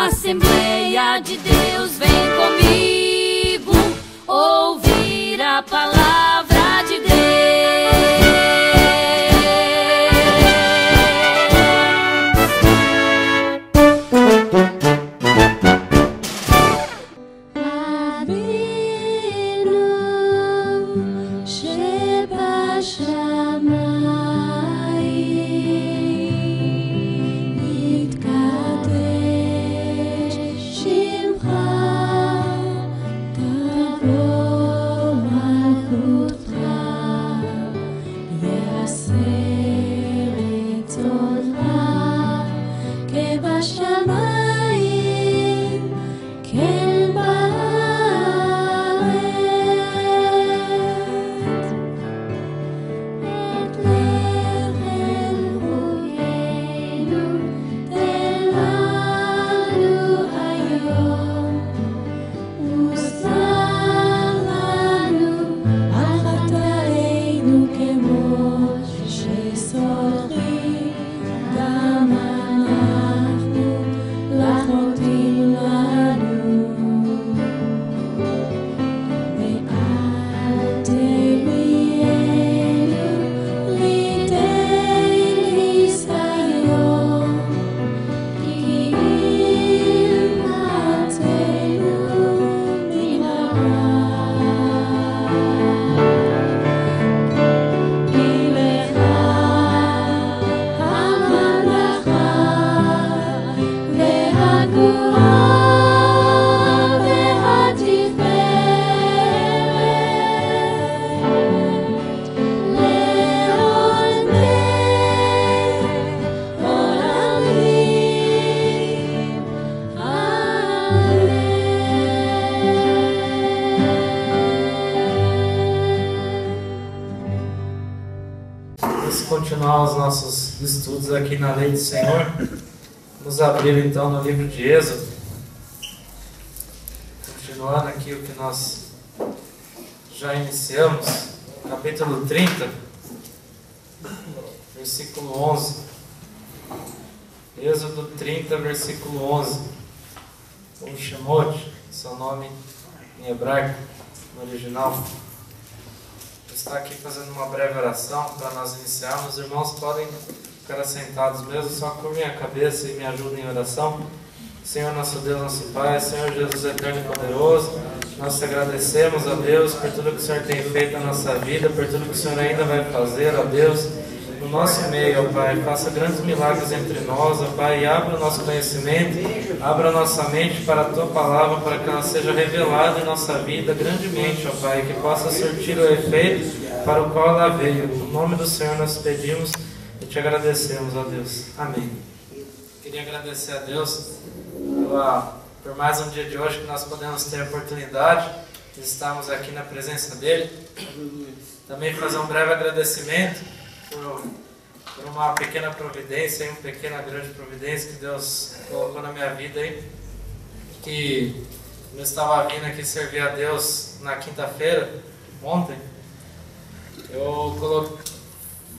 Assembleia de Deus, vem comigo ouvir a palavra de Deus. Continuar os nossos estudos aqui na Lei do Senhor. Vamos abrir então no livro de Êxodo. Continuando aqui o que nós já iniciamos, capítulo 30, versículo 11. Êxodo 30, versículo 11. O Shemot, seu nome em hebraico, no original. Está aqui fazendo uma breve oração para nós iniciarmos. Os irmãos podem ficar assentados mesmo, só curvem a cabeça e me ajudem em oração. Senhor nosso Deus, nosso Pai, Senhor Jesus eterno e poderoso, nós te agradecemos, ó Deus, por tudo que o Senhor tem feito na nossa vida, por tudo que o Senhor ainda vai fazer, ó Deus, no nosso meio, ó Pai. Faça grandes milagres entre nós, ó Pai, e abra o nosso conhecimento, abra a nossa mente para a Tua Palavra, para que ela seja revelada em nossa vida grandemente, ó Pai, que possa surtir o efeito para o qual ela veio. No nome do Senhor nós pedimos e te agradecemos, ó Deus. Amém. Queria agradecer a Deus por mais um dia de hoje que nós podemos ter a oportunidade de estarmos aqui na presença dEle. Também fazer um breve agradecimento por uma pequena providência, uma pequena grande providência que Deus colocou na minha vida aí, que eu estava vindo aqui servir a Deus na quinta-feira, ontem.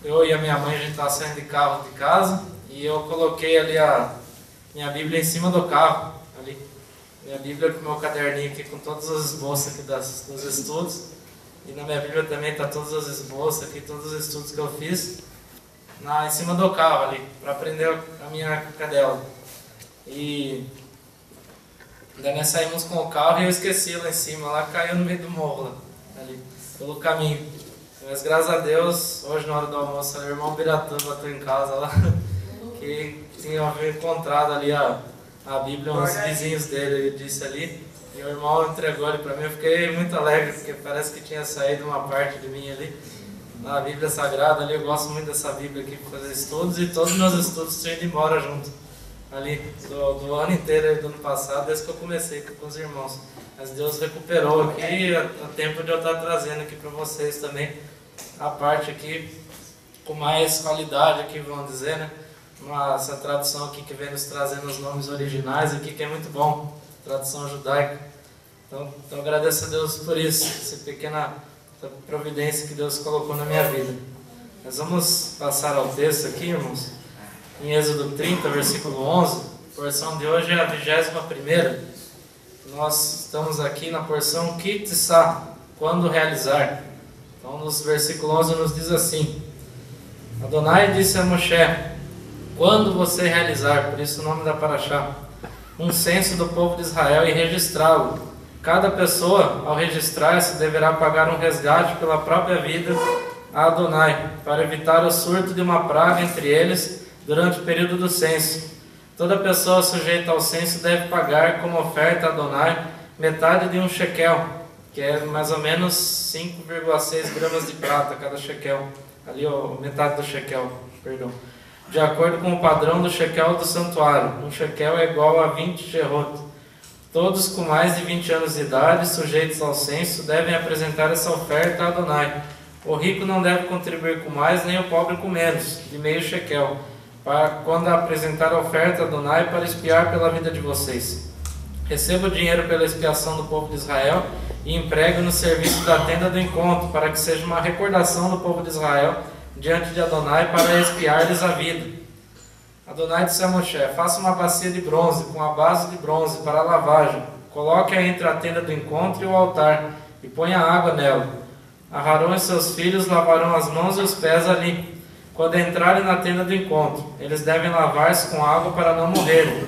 Eu e a minha mãe, a gente estava saindo de carro de casa e eu coloquei ali a minha Bíblia em cima do carro, ali. Minha Bíblia com o meu caderninho aqui com todos os esboços aqui dos estudos. E na minha Bíblia também está todos os esboços aqui, todos os estudos que eu fiz em cima do carro ali, para aprender a minha cadela. E daí nós saímos com o carro e eu esqueci lá em cima, lá caiu no meio do morro, lá, ali, pelo caminho. Mas graças a Deus, hoje na hora do almoço, o irmão Biratã bateu em casa lá, que tinha encontrado ali a Bíblia, uns vizinhos dele, ele disse ali. E o irmão entregou ele para mim, eu fiquei muito alegre, porque parece que tinha saído uma parte de mim ali, na Bíblia Sagrada ali. Eu gosto muito dessa Bíblia aqui para fazer estudos, e todos os meus estudos tinham ido embora junto, ali, do ano inteiro, do ano passado, desde que eu comecei aqui com os irmãos. Mas Deus recuperou aqui, a tempo de eu estar trazendo aqui para vocês também, a parte aqui, com mais qualidade aqui, vamos dizer, né? Essa tradução aqui que vem nos trazendo os nomes originais aqui, que é muito bom. Tradução judaica. Então agradeço a Deus por isso, essa pequena providência que Deus colocou na minha vida. Nós vamos passar ao texto aqui, irmãos, em Êxodo 30, versículo 11. A porção de hoje é a 21ª. Nós estamos aqui na porção Kitsa, quando realizar. Então, nos versículo 11 nos diz assim: Adonai disse a Moshe: quando você realizar, por isso o nome da paraxá, um censo do povo de Israel e registrá-lo, cada pessoa, ao registrar-se, deverá pagar um resgate pela própria vida a Adonai, para evitar o surto de uma praga entre eles durante o período do censo. Toda pessoa sujeita ao censo deve pagar como oferta a Adonai metade de um shekel, que é mais ou menos 5,6 gramas de prata cada shekel. Ali, ó, metade do shekel, perdão. De acordo com o padrão do shekel do santuário, um shekel é igual a 20 gerot. Todos com mais de 20 anos de idade, sujeitos ao censo, devem apresentar essa oferta a Adonai. O rico não deve contribuir com mais, nem o pobre com menos, de meio shekel, para quando apresentar a oferta a Adonai para expiar pela vida de vocês. Receba o dinheiro pela expiação do povo de Israel e empregue no serviço da tenda do encontro, para que seja uma recordação do povo de Israel diante de Adonai para expiar-lhes a vida. Adonai disse a Moshe: faça uma bacia de bronze com a base de bronze para a lavagem. Coloque-a entre a tenda do encontro e o altar e ponha água nela. Aarão e seus filhos lavarão as mãos e os pés ali. Quando entrarem na tenda do encontro, eles devem lavar-se com água para não morrerem.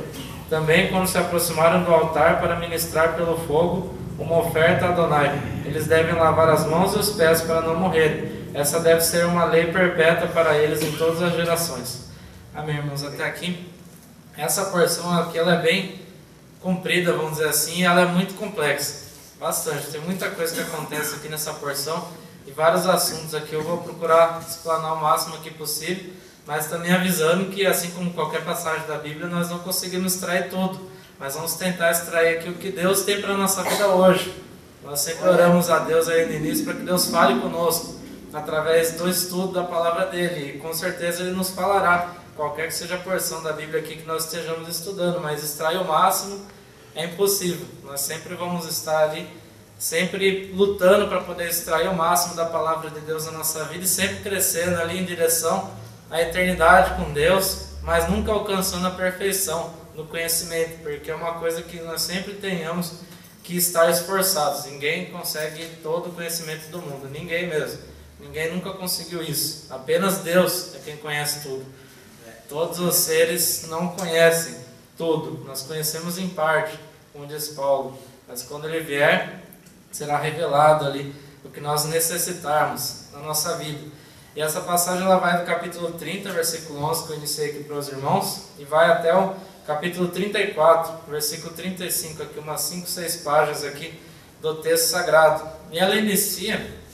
Também quando se aproximarem do altar para ministrar pelo fogo uma oferta a Adonai, eles devem lavar as mãos e os pés para não morrerem. Essa deve ser uma lei perpétua para eles em todas as gerações. Amém, irmãos? Até aqui. Essa porção aqui ela é bem comprida, vamos dizer assim, e ela é muito complexa. Bastante. Tem muita coisa que acontece aqui nessa porção e vários assuntos aqui. Eu vou procurar explanar o máximo aqui possível, mas também avisando que, assim como qualquer passagem da Bíblia, nós não conseguimos extrair tudo. Mas vamos tentar extrair aqui o que Deus tem para a nossa vida hoje. Nós sempre oramos a Deus aí no início para que Deus fale conosco através do estudo da palavra dele, e com certeza ele nos falará, qualquer que seja a porção da Bíblia aqui que nós estejamos estudando, mas extrair o máximo é impossível. Nós sempre vamos estar ali, sempre lutando para poder extrair o máximo da palavra de Deus na nossa vida e sempre crescendo ali em direção à eternidade com Deus, mas nunca alcançando a perfeição no conhecimento, porque é uma coisa que nós sempre tenhamos que estar esforçados. Ninguém consegue todo o conhecimento do mundo, ninguém mesmo. Ninguém nunca conseguiu isso. Apenas Deus é quem conhece tudo. Todos os seres não conhecem tudo. Nós conhecemos em parte, como diz Paulo. Mas quando ele vier, será revelado ali o que nós necessitarmos na nossa vida. E essa passagem ela vai do capítulo 30, versículo 11, que eu iniciei aqui para os irmãos, e vai até o capítulo 34, versículo 35, aqui umas 5, 6 páginas aqui do texto sagrado. E ela inicia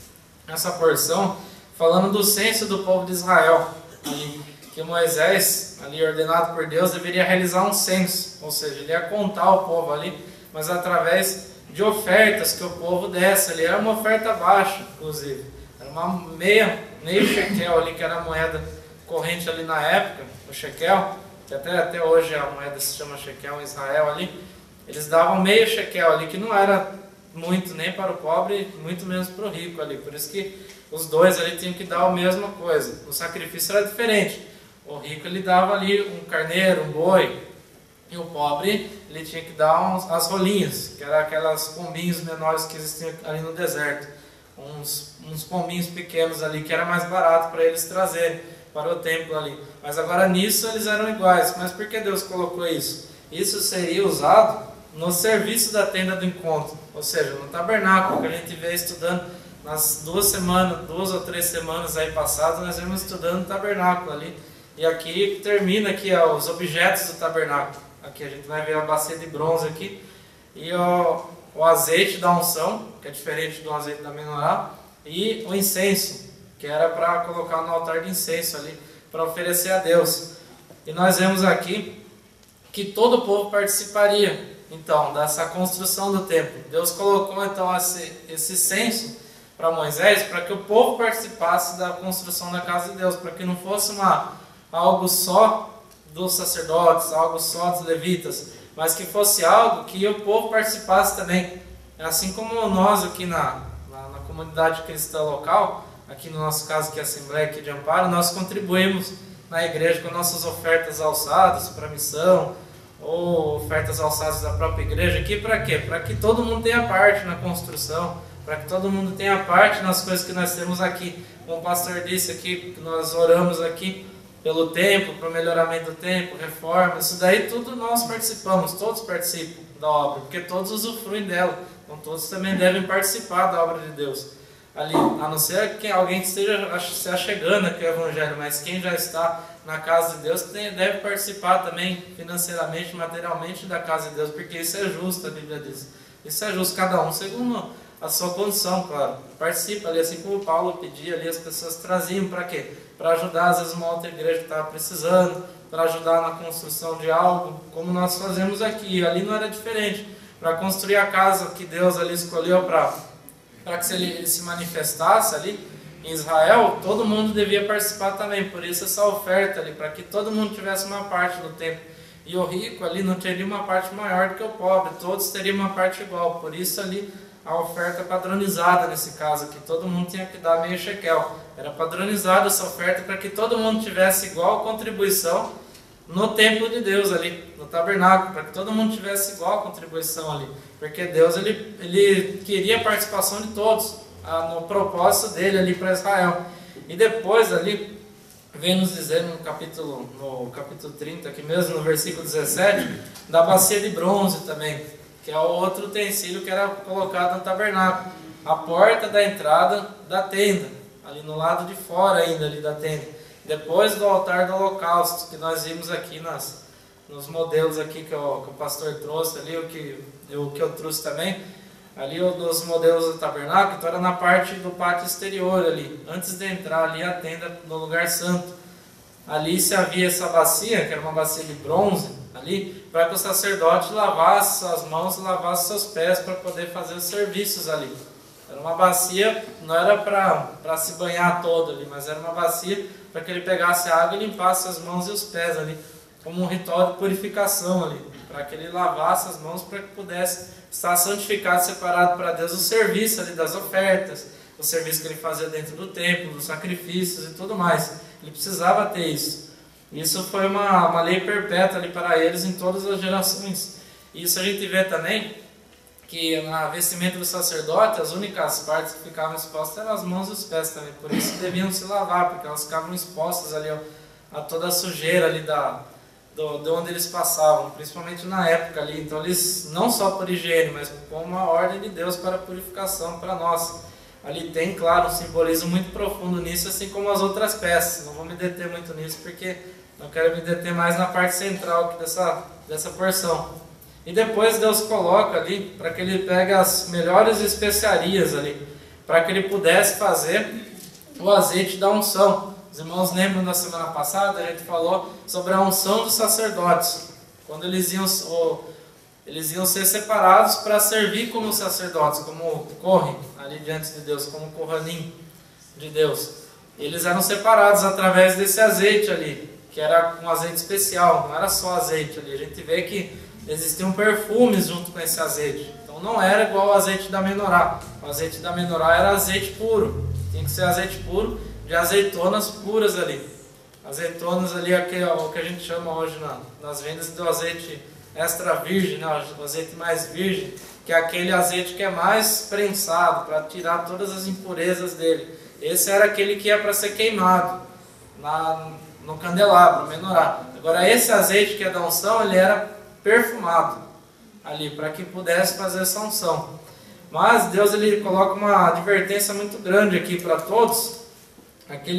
essa porção falando do censo do povo de Israel, ali, que Moisés, ali ordenado por Deus, deveria realizar um censo, ou seja, ele ia contar o povo ali, mas através de ofertas que o povo desse. Ali era uma oferta baixa, inclusive, era uma meio shekel ali, que era a moeda corrente ali na época, o shekel, que até hoje a moeda se chama shekel em Israel ali. Eles davam meio shekel ali, que não era muito nem para o pobre, muito menos para o rico ali. Por isso que os dois ali tinham que dar a mesma coisa. O sacrifício era diferente. O rico ele dava ali um carneiro, um boi, e o pobre ele tinha que dar as rolinhas, que eram aquelas pombinhos menores que existiam ali no deserto. Uns pombinhos pequenos ali, que era mais barato para eles trazerem para o templo ali. Mas agora nisso eles eram iguais. Mas por que Deus colocou isso? Isso seria usado no serviço da tenda do encontro, ou seja, no tabernáculo, que a gente veio estudando nas 2 ou 3 semanas aí passadas. Nós vamos estudando o tabernáculo ali, e aqui termina aqui os objetos do tabernáculo. Aqui a gente vai ver a bacia de bronze aqui, e o azeite da unção, que é diferente do azeite da menorá, e o incenso, que era para colocar no altar de incenso ali, para oferecer a Deus. E nós vemos aqui que todo o povo participaria então dessa construção do templo. Deus colocou então esse censo para Moisés, para que o povo participasse da construção da casa de Deus, para que não fosse algo só dos sacerdotes, algo só dos levitas, mas que fosse algo que o povo participasse também. Assim como nós aqui na comunidade cristã local, aqui no nosso caso que é a Assembleia aqui de Amparo, nós contribuímos na igreja com nossas ofertas alçadas para missão, ou ofertas alçadas da própria igreja aqui, para quê? Para que todo mundo tenha parte na construção, para que todo mundo tenha parte nas coisas que nós temos aqui. Como o pastor disse aqui, que nós oramos aqui pelo templo, para o melhoramento do templo, reforma, isso daí tudo nós participamos, todos participam da obra, porque todos usufruem dela, então todos também devem participar da obra de Deus ali, a não ser que alguém que esteja se achegando aqui ao Evangelho, mas quem já está na casa de Deus deve participar também financeiramente, materialmente da casa de Deus, porque isso é justo, a Bíblia diz. Isso é justo, cada um segundo a sua condição, claro. Participa ali, assim como Paulo pedia ali, as pessoas traziam para quê? Para ajudar, às vezes, uma outra igreja que estava precisando, para ajudar na construção de algo, como nós fazemos aqui. Ali não era diferente. Para construir a casa que Deus ali escolheu para que ele se manifestasse ali em Israel, todo mundo devia participar também. Por isso essa oferta ali, para que todo mundo tivesse uma parte do templo. E o rico ali não teria uma parte maior do que o pobre, todos teriam uma parte igual. Por isso ali a oferta padronizada nesse caso aqui, todo mundo tinha que dar meio shekel. Era padronizada essa oferta para que todo mundo tivesse igual contribuição no templo de Deus ali, no tabernáculo, para que todo mundo tivesse igual contribuição ali. Porque Deus ele queria a participação de todos, no propósito dele ali para Israel. E depois ali, vem nos dizer no capítulo 30, aqui mesmo no versículo 17, da bacia de bronze também, que é o outro utensílio que era colocado no tabernáculo, a porta da entrada da tenda, ali no lado de fora ainda ali da tenda, depois do altar do holocausto, que nós vimos aqui nos modelos aqui que o pastor trouxe ali, o que eu trouxe também, ali os modelos do tabernáculo, então era na parte do pátio exterior ali, antes de entrar ali a tenda no lugar santo. Ali se havia essa bacia, que era uma bacia de bronze, ali, para que o sacerdote lavasse suas mãos e lavasse seus pés para poder fazer os serviços ali. Era uma bacia, não era para se banhar todo ali, mas era uma bacia para que ele pegasse a água e limpasse as mãos e os pés ali, como um ritual de purificação ali, para que ele lavasse as mãos para que pudesse estar santificado, separado para Deus o serviço ali das ofertas, o serviço que ele fazia dentro do templo, dos sacrifícios e tudo mais. Ele precisava ter isso. Isso foi uma lei perpétua ali para eles em todas as gerações. E isso a gente vê também, que na vestimenta do sacerdote, as únicas partes que ficavam expostas eram as mãos e os pés também. Por isso deviam se lavar, porque elas ficavam expostas ali a toda a sujeira ali de onde eles passavam, principalmente na época ali. Então eles, não só por higiene, mas como uma ordem de Deus para a purificação para nós. Ali tem, claro, um simbolismo muito profundo nisso, assim como as outras peças. Não vou me deter muito nisso, porque não quero me deter mais na parte central aqui dessa porção. E depois Deus coloca ali, para que ele pegue as melhores especiarias ali, para que ele pudesse fazer o azeite da unção. Os irmãos lembram da semana passada, a gente falou sobre a unção dos sacerdotes, quando eles iam ser separados para servir como sacerdotes, como correm ali diante de Deus, como Kohanim de Deus. Eles eram separados através desse azeite ali, que era um azeite especial, não era só azeite ali. A gente vê que existiam perfumes junto com esse azeite, então não era igual ao azeite da menorá. O azeite da menorá era azeite puro, tinha que ser azeite puro, de azeitonas puras ali. Azeitonas ali é o que a gente chama hoje nas vendas do azeite extra virgem, né? O azeite mais virgem, que é aquele azeite que é mais prensado, para tirar todas as impurezas dele. Esse era aquele que ia para ser queimado no candelabro, menorá. Agora esse azeite que é da unção, ele era perfumado ali, para que pudesse fazer essa unção. Mas Deus ele coloca uma advertência muito grande aqui para todos. Aqui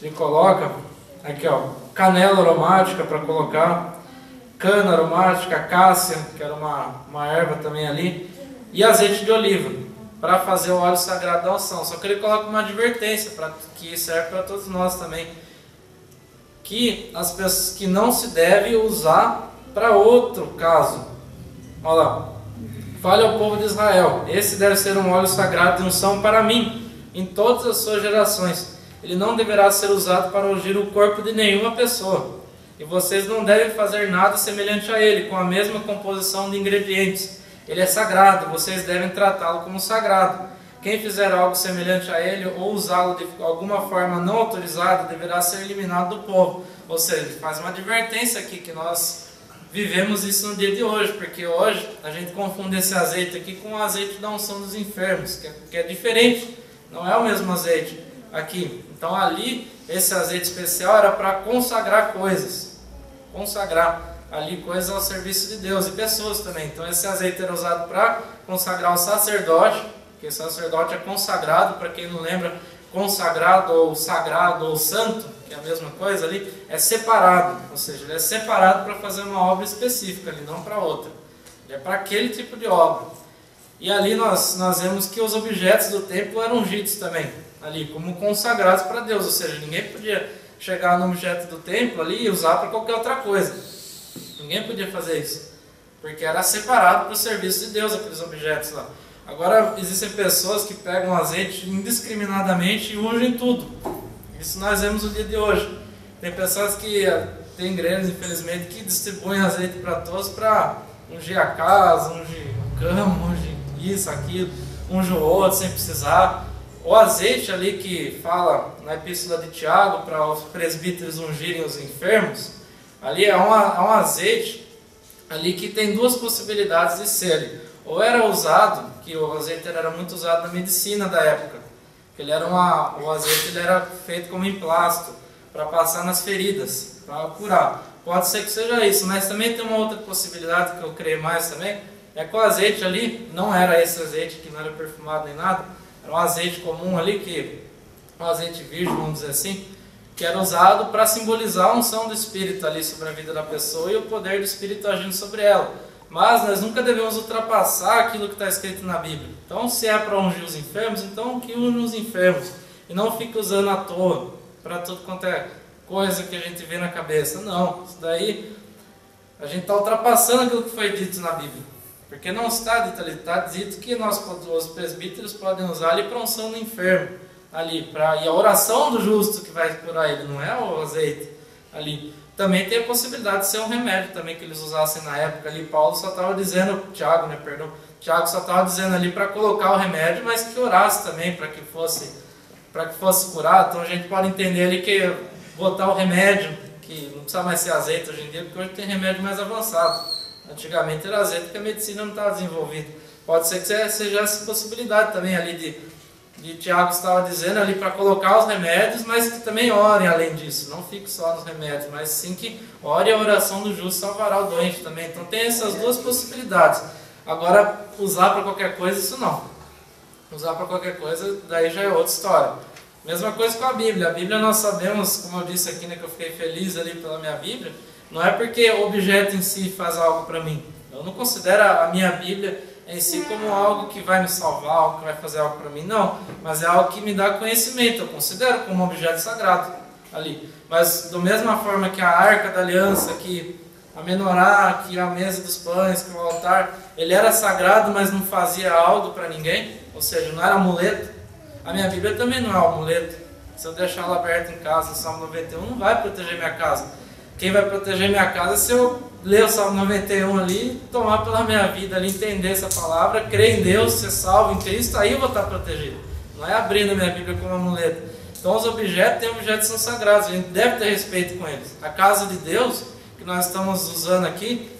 ele coloca, aqui ó, canela aromática para colocar, cana aromática, cássia, que era uma erva também ali, e azeite de oliva, para fazer o óleo sagrado da unção. Só que ele coloca uma advertência, que serve para todos nós também, que as pessoas que não se deve usar para outro caso. Olha lá, fale ao povo de Israel, esse deve ser um óleo sagrado de unção para mim, em todas as suas gerações. Ele não deverá ser usado para ungir o corpo de nenhuma pessoa. E vocês não devem fazer nada semelhante a ele, com a mesma composição de ingredientes. Ele é sagrado, vocês devem tratá-lo como sagrado. Quem fizer algo semelhante a ele ou usá-lo de alguma forma não autorizada, deverá ser eliminado do povo. Ou seja, ele faz uma advertência aqui, que nós vivemos isso no dia de hoje, porque hoje a gente confunde esse azeite aqui com o azeite da unção dos enfermos, que é diferente, não é o mesmo azeite aqui. Então ali, esse azeite especial era para consagrar coisas, consagrar ali coisas ao serviço de Deus e pessoas também. Então esse azeite era usado para consagrar o sacerdote, porque o sacerdote é consagrado, para quem não lembra, consagrado ou sagrado ou santo, que é a mesma coisa ali, é separado, ou seja, ele é separado para fazer uma obra específica ali, não para outra. Ele é para aquele tipo de obra. E ali nós vemos que os objetos do templo eram ungidos também, ali como consagrados para Deus, ou seja, ninguém podia chegar no objeto do templo ali e usar para qualquer outra coisa. Ninguém podia fazer isso, porque era separado para o serviço de Deus aqueles objetos lá. Agora existem pessoas que pegam azeite indiscriminadamente e ungem tudo. Isso nós vemos no dia de hoje. Tem pessoas que, tem igrejas infelizmente, que distribuem azeite para todos para ungir a casa, ungir a cama, ungir isso, aquilo, ungir o outro sem precisar. O azeite ali que fala na epístola de Tiago para os presbíteros ungirem os enfermos, ali é um azeite ali que tem duas possibilidades de ser ali. Ou era usado, que o azeite era muito usado na medicina da época, ele era o azeite ele era feito como emplasto, para passar nas feridas, para curar. Pode ser que seja isso, mas também tem uma outra possibilidade que eu creio mais também, é que o azeite ali, não era esse azeite que não era perfumado nem nada, era um azeite comum ali, um azeite virgem, vamos dizer assim, que era usado para simbolizar a unção do Espírito ali sobre a vida da pessoa e o poder do Espírito agindo sobre ela. Mas nós nunca devemos ultrapassar aquilo que está escrito na Bíblia. Então, se é para ungir os enfermos, então que unja os enfermos. E não fique usando à toa, para tudo quanto é coisa que a gente vê na cabeça. Não, isso daí, a gente está ultrapassando aquilo que foi dito na Bíblia. Porque não está dito ali, está dito que os presbíteros podem usar ali para unção do enfermo. E a oração do justo que vai curar ele, não é o azeite ali. Também tem a possibilidade de ser um remédio também que eles usassem na época ali. Paulo só estava dizendo, Tiago só estava dizendo ali para colocar o remédio, mas que orasse também para que fosse curado. Então a gente pode entender ali que botar o remédio, que não precisa mais ser azeite hoje em dia, porque hoje tem remédio mais avançado. Antigamente era azeite porque a medicina não estava desenvolvida. Pode ser que seja essa possibilidade também ali de Tiago estava dizendo ali para colocar os remédios, mas que também orem além disso. Não fique só nos remédios, mas sim que ore a oração do justo salvará o doente também. Então tem essas duas possibilidades. Agora, usar para qualquer coisa, isso não. Usar para qualquer coisa, daí já é outra história. Mesma coisa com a Bíblia. A Bíblia nós sabemos, como eu disse aqui, né, que eu fiquei feliz ali pela minha Bíblia, não é porque o objeto em si faz algo para mim. Eu não considero a minha Bíblia em si como algo que vai me salvar, algo que vai fazer algo para mim, não. Mas é algo que me dá conhecimento, eu considero como um objeto sagrado ali. Mas da mesma forma que a arca da aliança, que a menorá, que a mesa dos pães, que o altar, ele era sagrado, mas não fazia algo para ninguém, ou seja, não era amuleto. A minha Bíblia também não é um amuleto. Se eu deixar ela aberta em casa, o Salmo 91 não vai proteger minha casa. Quem vai proteger minha casa é se eu ler o Salmo 91 ali, tomar pela minha vida ali, entender essa palavra, crer em Deus, ser salvo em Cristo, aí eu vou estar protegido. Não é abrindo a minha Bíblia como amuleto. Então os objetos que são sagrados, a gente deve ter respeito com eles. A casa de Deus, que nós estamos usando aqui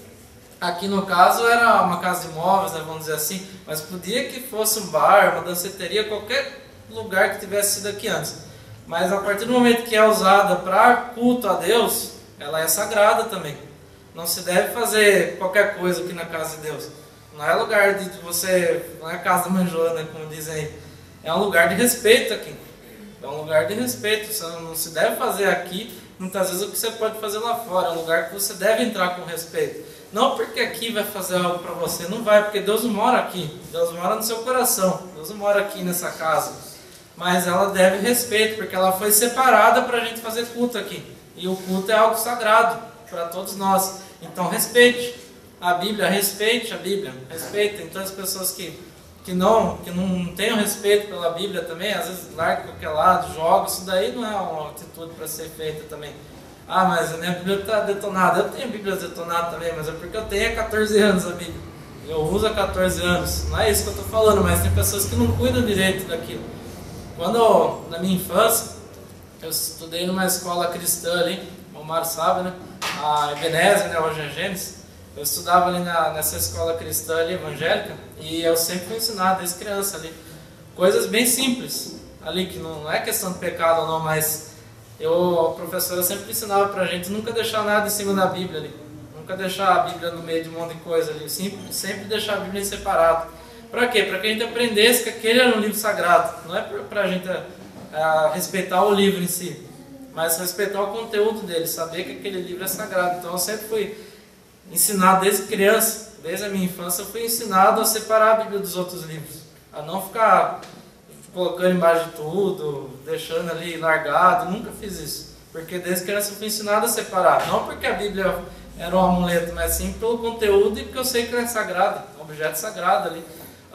no caso era uma casa de móveis, né, vamos dizer assim, mas podia que fosse um bar, uma danceteria, qualquer lugar que tivesse sido aqui antes. Mas a partir do momento que é usada para culto a Deus, ela é sagrada também. Não se deve fazer qualquer coisa aqui na casa de Deus. Não é lugar de você, não é casa manjona, como dizem aí. É um lugar de respeito aqui. É um lugar de respeito. Você não se deve fazer aqui, muitas vezes, o que você pode fazer lá fora. É um lugar que você deve entrar com respeito. Não porque aqui vai fazer algo para você, não vai, porque Deus não mora aqui. Deus mora no seu coração. Deus não mora aqui nessa casa. Mas ela deve respeito, porque ela foi separada para a gente fazer culto aqui. E o culto é algo sagrado para todos nós. Então respeite a Bíblia, respeite a Bíblia, respeite. Então as pessoas que não tenham respeito pela Bíblia também, às vezes largam qualquer lado, jogam, isso daí não é uma atitude para ser feita também. Ah, mas a minha Bíblia está detonada. Eu tenho Bíblia detonada também, mas é porque eu tenho há 14 anos a Bíblia. Eu uso há 14 anos. Não é isso que eu estou falando, mas tem pessoas que não cuidam direito daquilo. Quando, na minha infância, eu estudei numa escola cristã ali, o Mário sabe, né? A Ebenezer, né? Hoje é Gênesis. Eu estudava ali nessa escola cristã ali, evangélica, e eu sempre fui ensinado desde criança ali, coisas bem simples ali, que não é questão de pecado ou não, mas a professora sempre ensinava pra gente nunca deixar nada em cima da Bíblia ali, nunca deixar a Bíblia no meio de um monte de coisa ali, sempre deixar a Bíblia separada. Para quê? Para que a gente aprendesse que aquele era um livro sagrado, não é para a gente respeitar o livro em si, mas respeitar o conteúdo dele, saber que aquele livro é sagrado. Então eu sempre fui ensinado desde criança, desde a minha infância, eu fui ensinado a separar a Bíblia dos outros livros, a não ficar colocando embaixo de tudo, deixando ali largado. Nunca fiz isso, porque desde criança eu fui ensinado a separar, não porque a Bíblia era um amuleto, mas sim pelo conteúdo e porque eu sei que ela é sagrada, um objeto sagrado ali.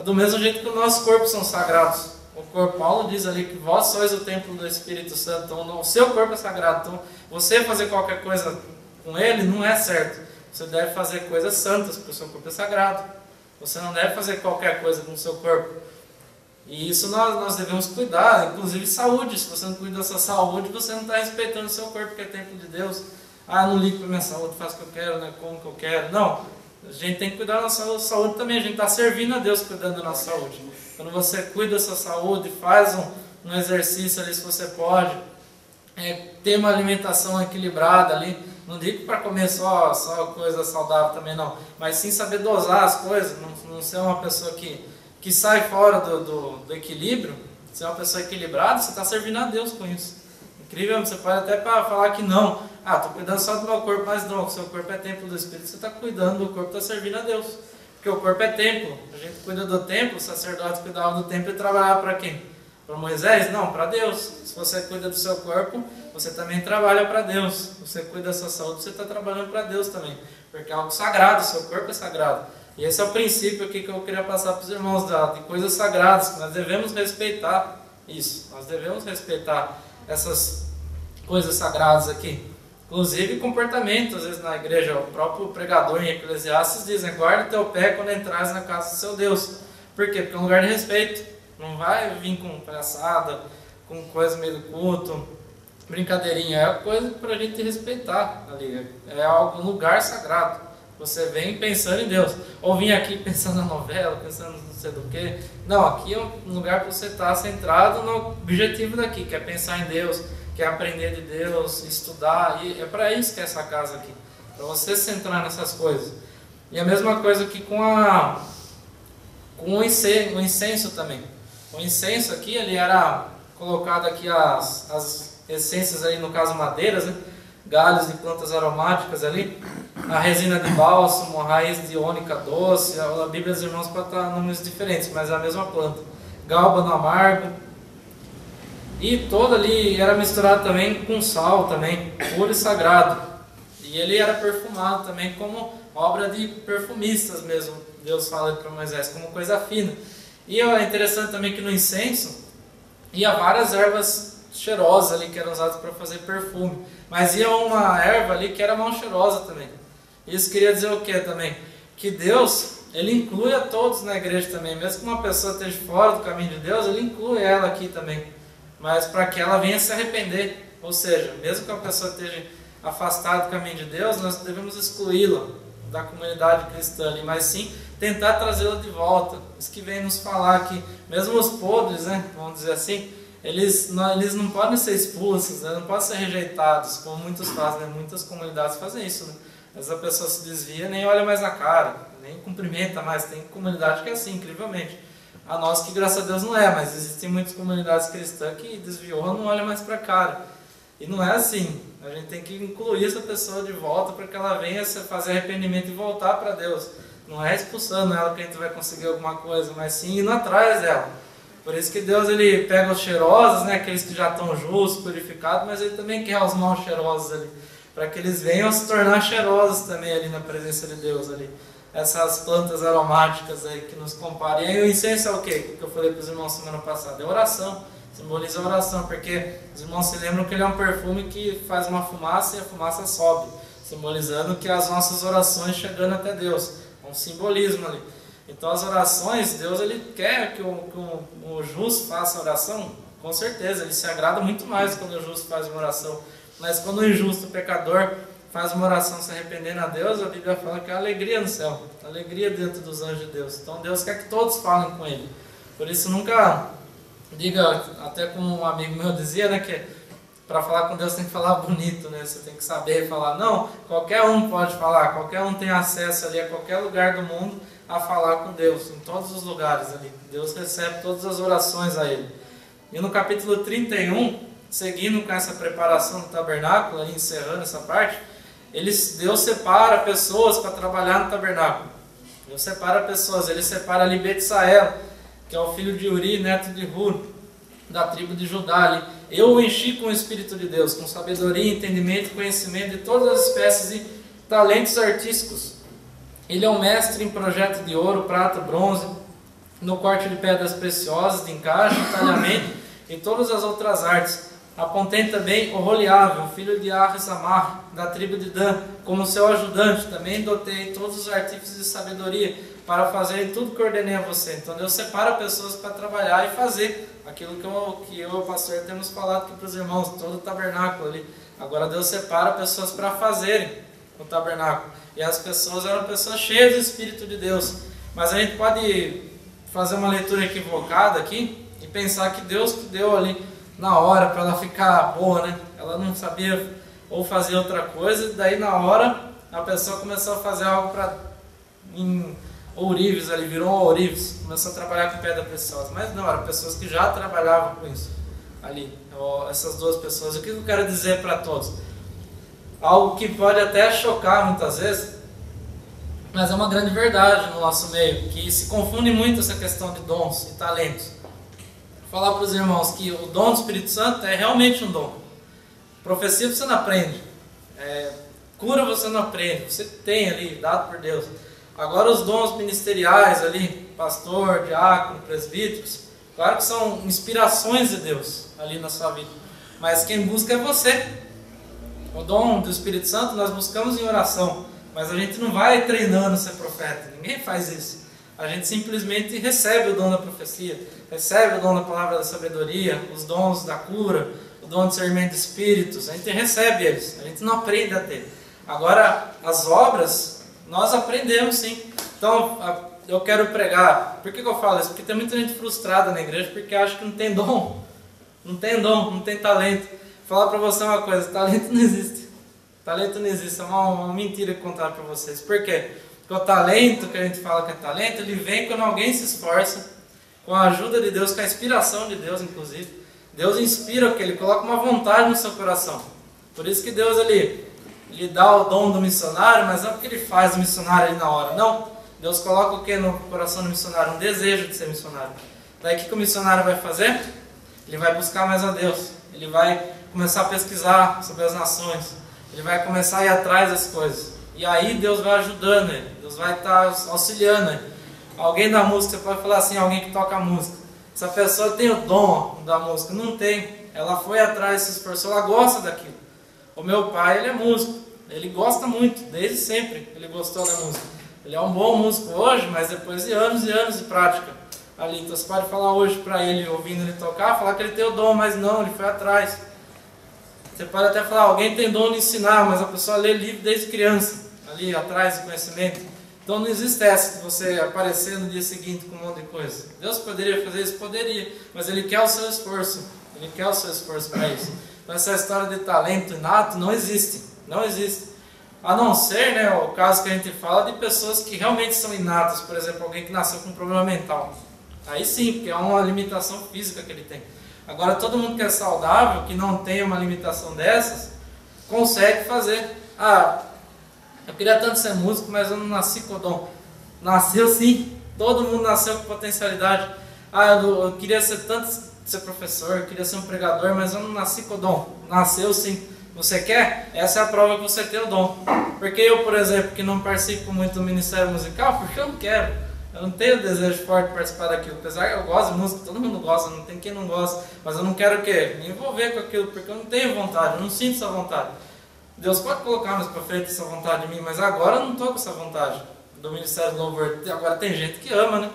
Do mesmo jeito que os nossos corpos são sagrados. O corpo, Paulo diz ali que vós sois o templo do Espírito Santo, então o seu corpo é sagrado. Então você fazer qualquer coisa com ele não é certo. Você deve fazer coisas santas, porque o seu corpo é sagrado. Você não deve fazer qualquer coisa com o seu corpo. E isso nós devemos cuidar, inclusive saúde. Se você não cuida da sua saúde, você não está respeitando o seu corpo, que é templo de Deus. Ah, não ligo para a minha saúde, faço o que eu quero, né? Como que eu quero. Não, a gente tem que cuidar da nossa saúde também. A gente está servindo a Deus cuidando da nossa saúde. Quando você cuida da sua saúde, faz um exercício ali se você pode, ter uma alimentação equilibrada ali. Não digo para comer só coisa saudável também não, mas sim saber dosar as coisas, não ser uma pessoa que sai fora do equilíbrio. Ser uma pessoa equilibrada, você está servindo a Deus com isso. Incrível, você pode até falar que não, estou cuidando só do meu corpo, mas não, o seu corpo é templo do Espírito, você está cuidando do corpo, está servindo a Deus. Porque o corpo é templo, a gente cuida do templo, o sacerdote cuidava do templo e trabalhava para quem? Para Moisés? Não, para Deus. Se você cuida do seu corpo, você também trabalha para Deus. Se você cuida da sua saúde, você está trabalhando para Deus também. Porque é algo sagrado, o seu corpo é sagrado. E esse é o princípio aqui que eu queria passar para os irmãos, de coisas sagradas, que nós devemos respeitar isso. Nós devemos respeitar essas coisas sagradas aqui. Inclusive comportamento, às vezes na igreja, o próprio pregador em Eclesiastes diz, guarda teu pé quando entras na casa do seu Deus. Por quê? Porque é um lugar de respeito. Não vai vir com palhaçada, com coisa meio do culto, brincadeirinha. É coisa para a gente respeitar ali. É um lugar sagrado. Você vem pensando em Deus. Ou vim aqui pensando na novela, pensando não sei do que. Não, aqui é um lugar para você estar centrado no objetivo daqui, que é pensar em Deus, que é aprender de Deus, estudar. E é para isso que é essa casa aqui. Para você se centrar nessas coisas. E a mesma coisa aqui com o incenso também. O incenso aqui, ele era colocado aqui as essências aí, no caso madeiras, né? Galhos de plantas aromáticas ali, a resina de bálsamo, a raiz de ônica doce, a Bíblia dos Irmãos pode estar nomes diferentes, mas é a mesma planta. Gálbano amargo. E todo ali era misturado também com sal também, puro e sagrado. E ele era perfumado também como obra de perfumistas mesmo. Deus fala para Moisés, como coisa fina. E é interessante também que no incenso ia várias ervas cheirosas ali que eram usadas para fazer perfume. Mas ia uma erva ali que era mal cheirosa também. Isso queria dizer o que também? Que Deus, ele inclui a todos na igreja também. Mesmo que uma pessoa esteja fora do caminho de Deus, ele inclui ela aqui também. Mas para que ela venha se arrepender. Ou seja, mesmo que uma pessoa esteja afastada do caminho de Deus, nós devemos excluí-la da comunidade cristã ali, mas sim tentar trazê-la de volta. Isso que vem nos falar que mesmo os podres, né, vamos dizer assim, eles não podem ser expulsos, né, não podem ser rejeitados, como muitos fazem, né? Muitas comunidades fazem isso, né? Às vezes a pessoa se desvia, nem olha mais na cara, nem cumprimenta mais. Tem comunidade que é assim, incrivelmente. A nossa que graças a Deus não é, mas existem muitas comunidades cristãs que desviou, não olha mais para a cara. E não é assim. A gente tem que incluir essa pessoa de volta para que ela venha fazer arrependimento e voltar para Deus. Não é expulsando ela que a gente vai conseguir alguma coisa, mas sim indo atrás dela. Por isso que Deus, ele pega os cheirosos, né, aqueles que já estão justos, purificados, mas ele também quer os mal cheirosos ali, para que eles venham se tornar cheirosos também ali na presença de Deus ali. Essas plantas aromáticas aí que nos comparam. E aí o incenso é o quê? Que eu falei para os irmãos semana passada, é oração. Simboliza a oração, porque os irmãos se lembram que ele é um perfume que faz uma fumaça e a fumaça sobe, simbolizando que as nossas orações chegando até Deus. É um simbolismo ali. Então as orações, Deus, ele quer que o justo faça a oração, com certeza, ele se agrada muito mais quando o justo faz uma oração. Mas quando o injusto, o pecador, faz uma oração se arrependendo a Deus, a Bíblia fala que é alegria no céu, alegria dentro dos anjos de Deus. Então Deus quer que todos falem com Ele. Por isso nunca diga, até como um amigo meu dizia, né, que para falar com Deus tem que falar bonito, né? Você tem que saber falar. Não, qualquer um pode falar, qualquer um tem acesso ali a qualquer lugar do mundo a falar com Deus, em todos os lugares ali. Deus recebe todas as orações a Ele. E no capítulo 31, seguindo com essa preparação do tabernáculo, ali encerrando essa parte, Deus separa pessoas para trabalhar no tabernáculo. Deus separa pessoas, Ele separa ali Betsael, que é o filho de Uri, neto de Hur, da tribo de Judá ali. Eu o enchi com o Espírito de Deus, com sabedoria, entendimento e conhecimento de todas as espécies de talentos artísticos. Ele é um mestre em projeto de ouro, prata, bronze, no corte de pedras preciosas, de encaixe, talhamento e todas as outras artes. Apontei também Oholiabe, filho de Ahisamach, da tribo de Dan, como seu ajudante. Também dotei todos os artífices de sabedoria para fazerem tudo que ordenei a você. Então Deus separa pessoas para trabalhar e fazer aquilo que eu e o pastor temos falado aqui para os irmãos, todo o tabernáculo ali. Agora Deus separa pessoas para fazerem o tabernáculo. E as pessoas eram pessoas cheias do Espírito de Deus. Mas a gente pode fazer uma leitura equivocada aqui e pensar que Deus que deu ali na hora para ela ficar boa, né? Ela não sabia ou fazer outra coisa, e daí na hora a pessoa começou a fazer algo em ourives ali, virou um ourives, começou a trabalhar com pedra preciosa. Mas não, eram pessoas que já trabalhavam com isso ali, essas duas pessoas. O que eu quero dizer para todos? Algo que pode até chocar muitas vezes, mas é uma grande verdade no nosso meio, que se confunde muito essa questão de dons e talentos. Vou falar para os irmãos que o dom do Espírito Santo é realmente um dom. Profecia você não aprende, cura você não aprende, você tem ali, dado por Deus. Agora os dons ministeriais ali, pastor, diácono, presbíteros, claro que são inspirações de Deus ali na sua vida, mas quem busca é você. O dom do Espírito Santo nós buscamos em oração, mas a gente não vai treinando ser profeta, ninguém faz isso. A gente simplesmente recebe o dom da profecia, recebe o dom da palavra da sabedoria, os dons da cura, o dom de discernimento de espíritos, a gente recebe eles, a gente não aprende a ter. Agora, as obras, nós aprendemos sim. Então, eu quero pregar. Por que eu falo isso? Porque tem muita gente frustrada na igreja porque acha que não tem dom, não tem talento. Vou falar para você uma coisa, talento não existe. Talento não existe, é uma mentira que contaram para vocês. Por quê? Porque o talento, que a gente fala que é talento, ele vem quando alguém se esforça, com a ajuda de Deus, com a inspiração de Deus, inclusive. Deus inspira o que? Ele coloca uma vontade no seu coração. Por isso que Deus, ele dá o dom do missionário, mas não é porque ele faz o missionário ali na hora, não. Deus coloca o que no coração do missionário? Um desejo de ser missionário. Daí o que o missionário vai fazer? Ele vai buscar mais a Deus. Ele vai começar a pesquisar sobre as nações. Ele vai começar a ir atrás das coisas. E aí Deus vai ajudando ele. Deus vai estar auxiliando ele. Alguém da música, você pode falar assim, alguém que toca música. Essa pessoa tem o dom da música? Não tem. Ela foi atrás, se esforçou, ela gosta daquilo. O meu pai, ele é músico. Ele gosta muito, desde sempre ele gostou da música. Ele é um bom músico hoje, mas depois de anos e anos de prática ali. Então você pode falar hoje para ele, ouvindo ele tocar, falar que ele tem o dom, mas não, ele foi atrás. Você pode até falar, alguém tem dom de ensinar, mas a pessoa lê livro desde criança, ali atrás de conhecimento. Então não existe essa de você aparecer no dia seguinte com um monte de coisa. Deus poderia fazer isso? Poderia, mas Ele quer o seu esforço. Ele quer o seu esforço para isso. Então essa história de talento inato não existe. Não existe. A não ser, né, o caso que a gente fala de pessoas que realmente são inatas. Por exemplo, alguém que nasceu com um problema mental. Aí sim, porque é uma limitação física que ele tem. Agora todo mundo que é saudável, que não tem uma limitação dessas, consegue fazer. Eu queria tanto ser músico, mas eu não nasci com o dom. Nasceu sim, todo mundo nasceu com potencialidade. Eu queria ser professor, eu queria ser um pregador, mas eu não nasci com o dom. Nasceu sim. Você quer? Essa é a prova que você tem o dom. Porque eu, por exemplo, que não participo muito do ministério musical, porque eu não quero. Eu não tenho desejo forte de participar daquilo. Apesar que eu gosto de música, todo mundo gosta, não tem quem não gosta. Mas eu não quero o quê? Me envolver com aquilo, porque eu não tenho vontade, eu não sinto essa vontade. Deus pode colocar mais pra frente essa vontade em mim, mas agora eu não estou com essa vontade do Ministério do Louvor. Agora tem gente que ama, né?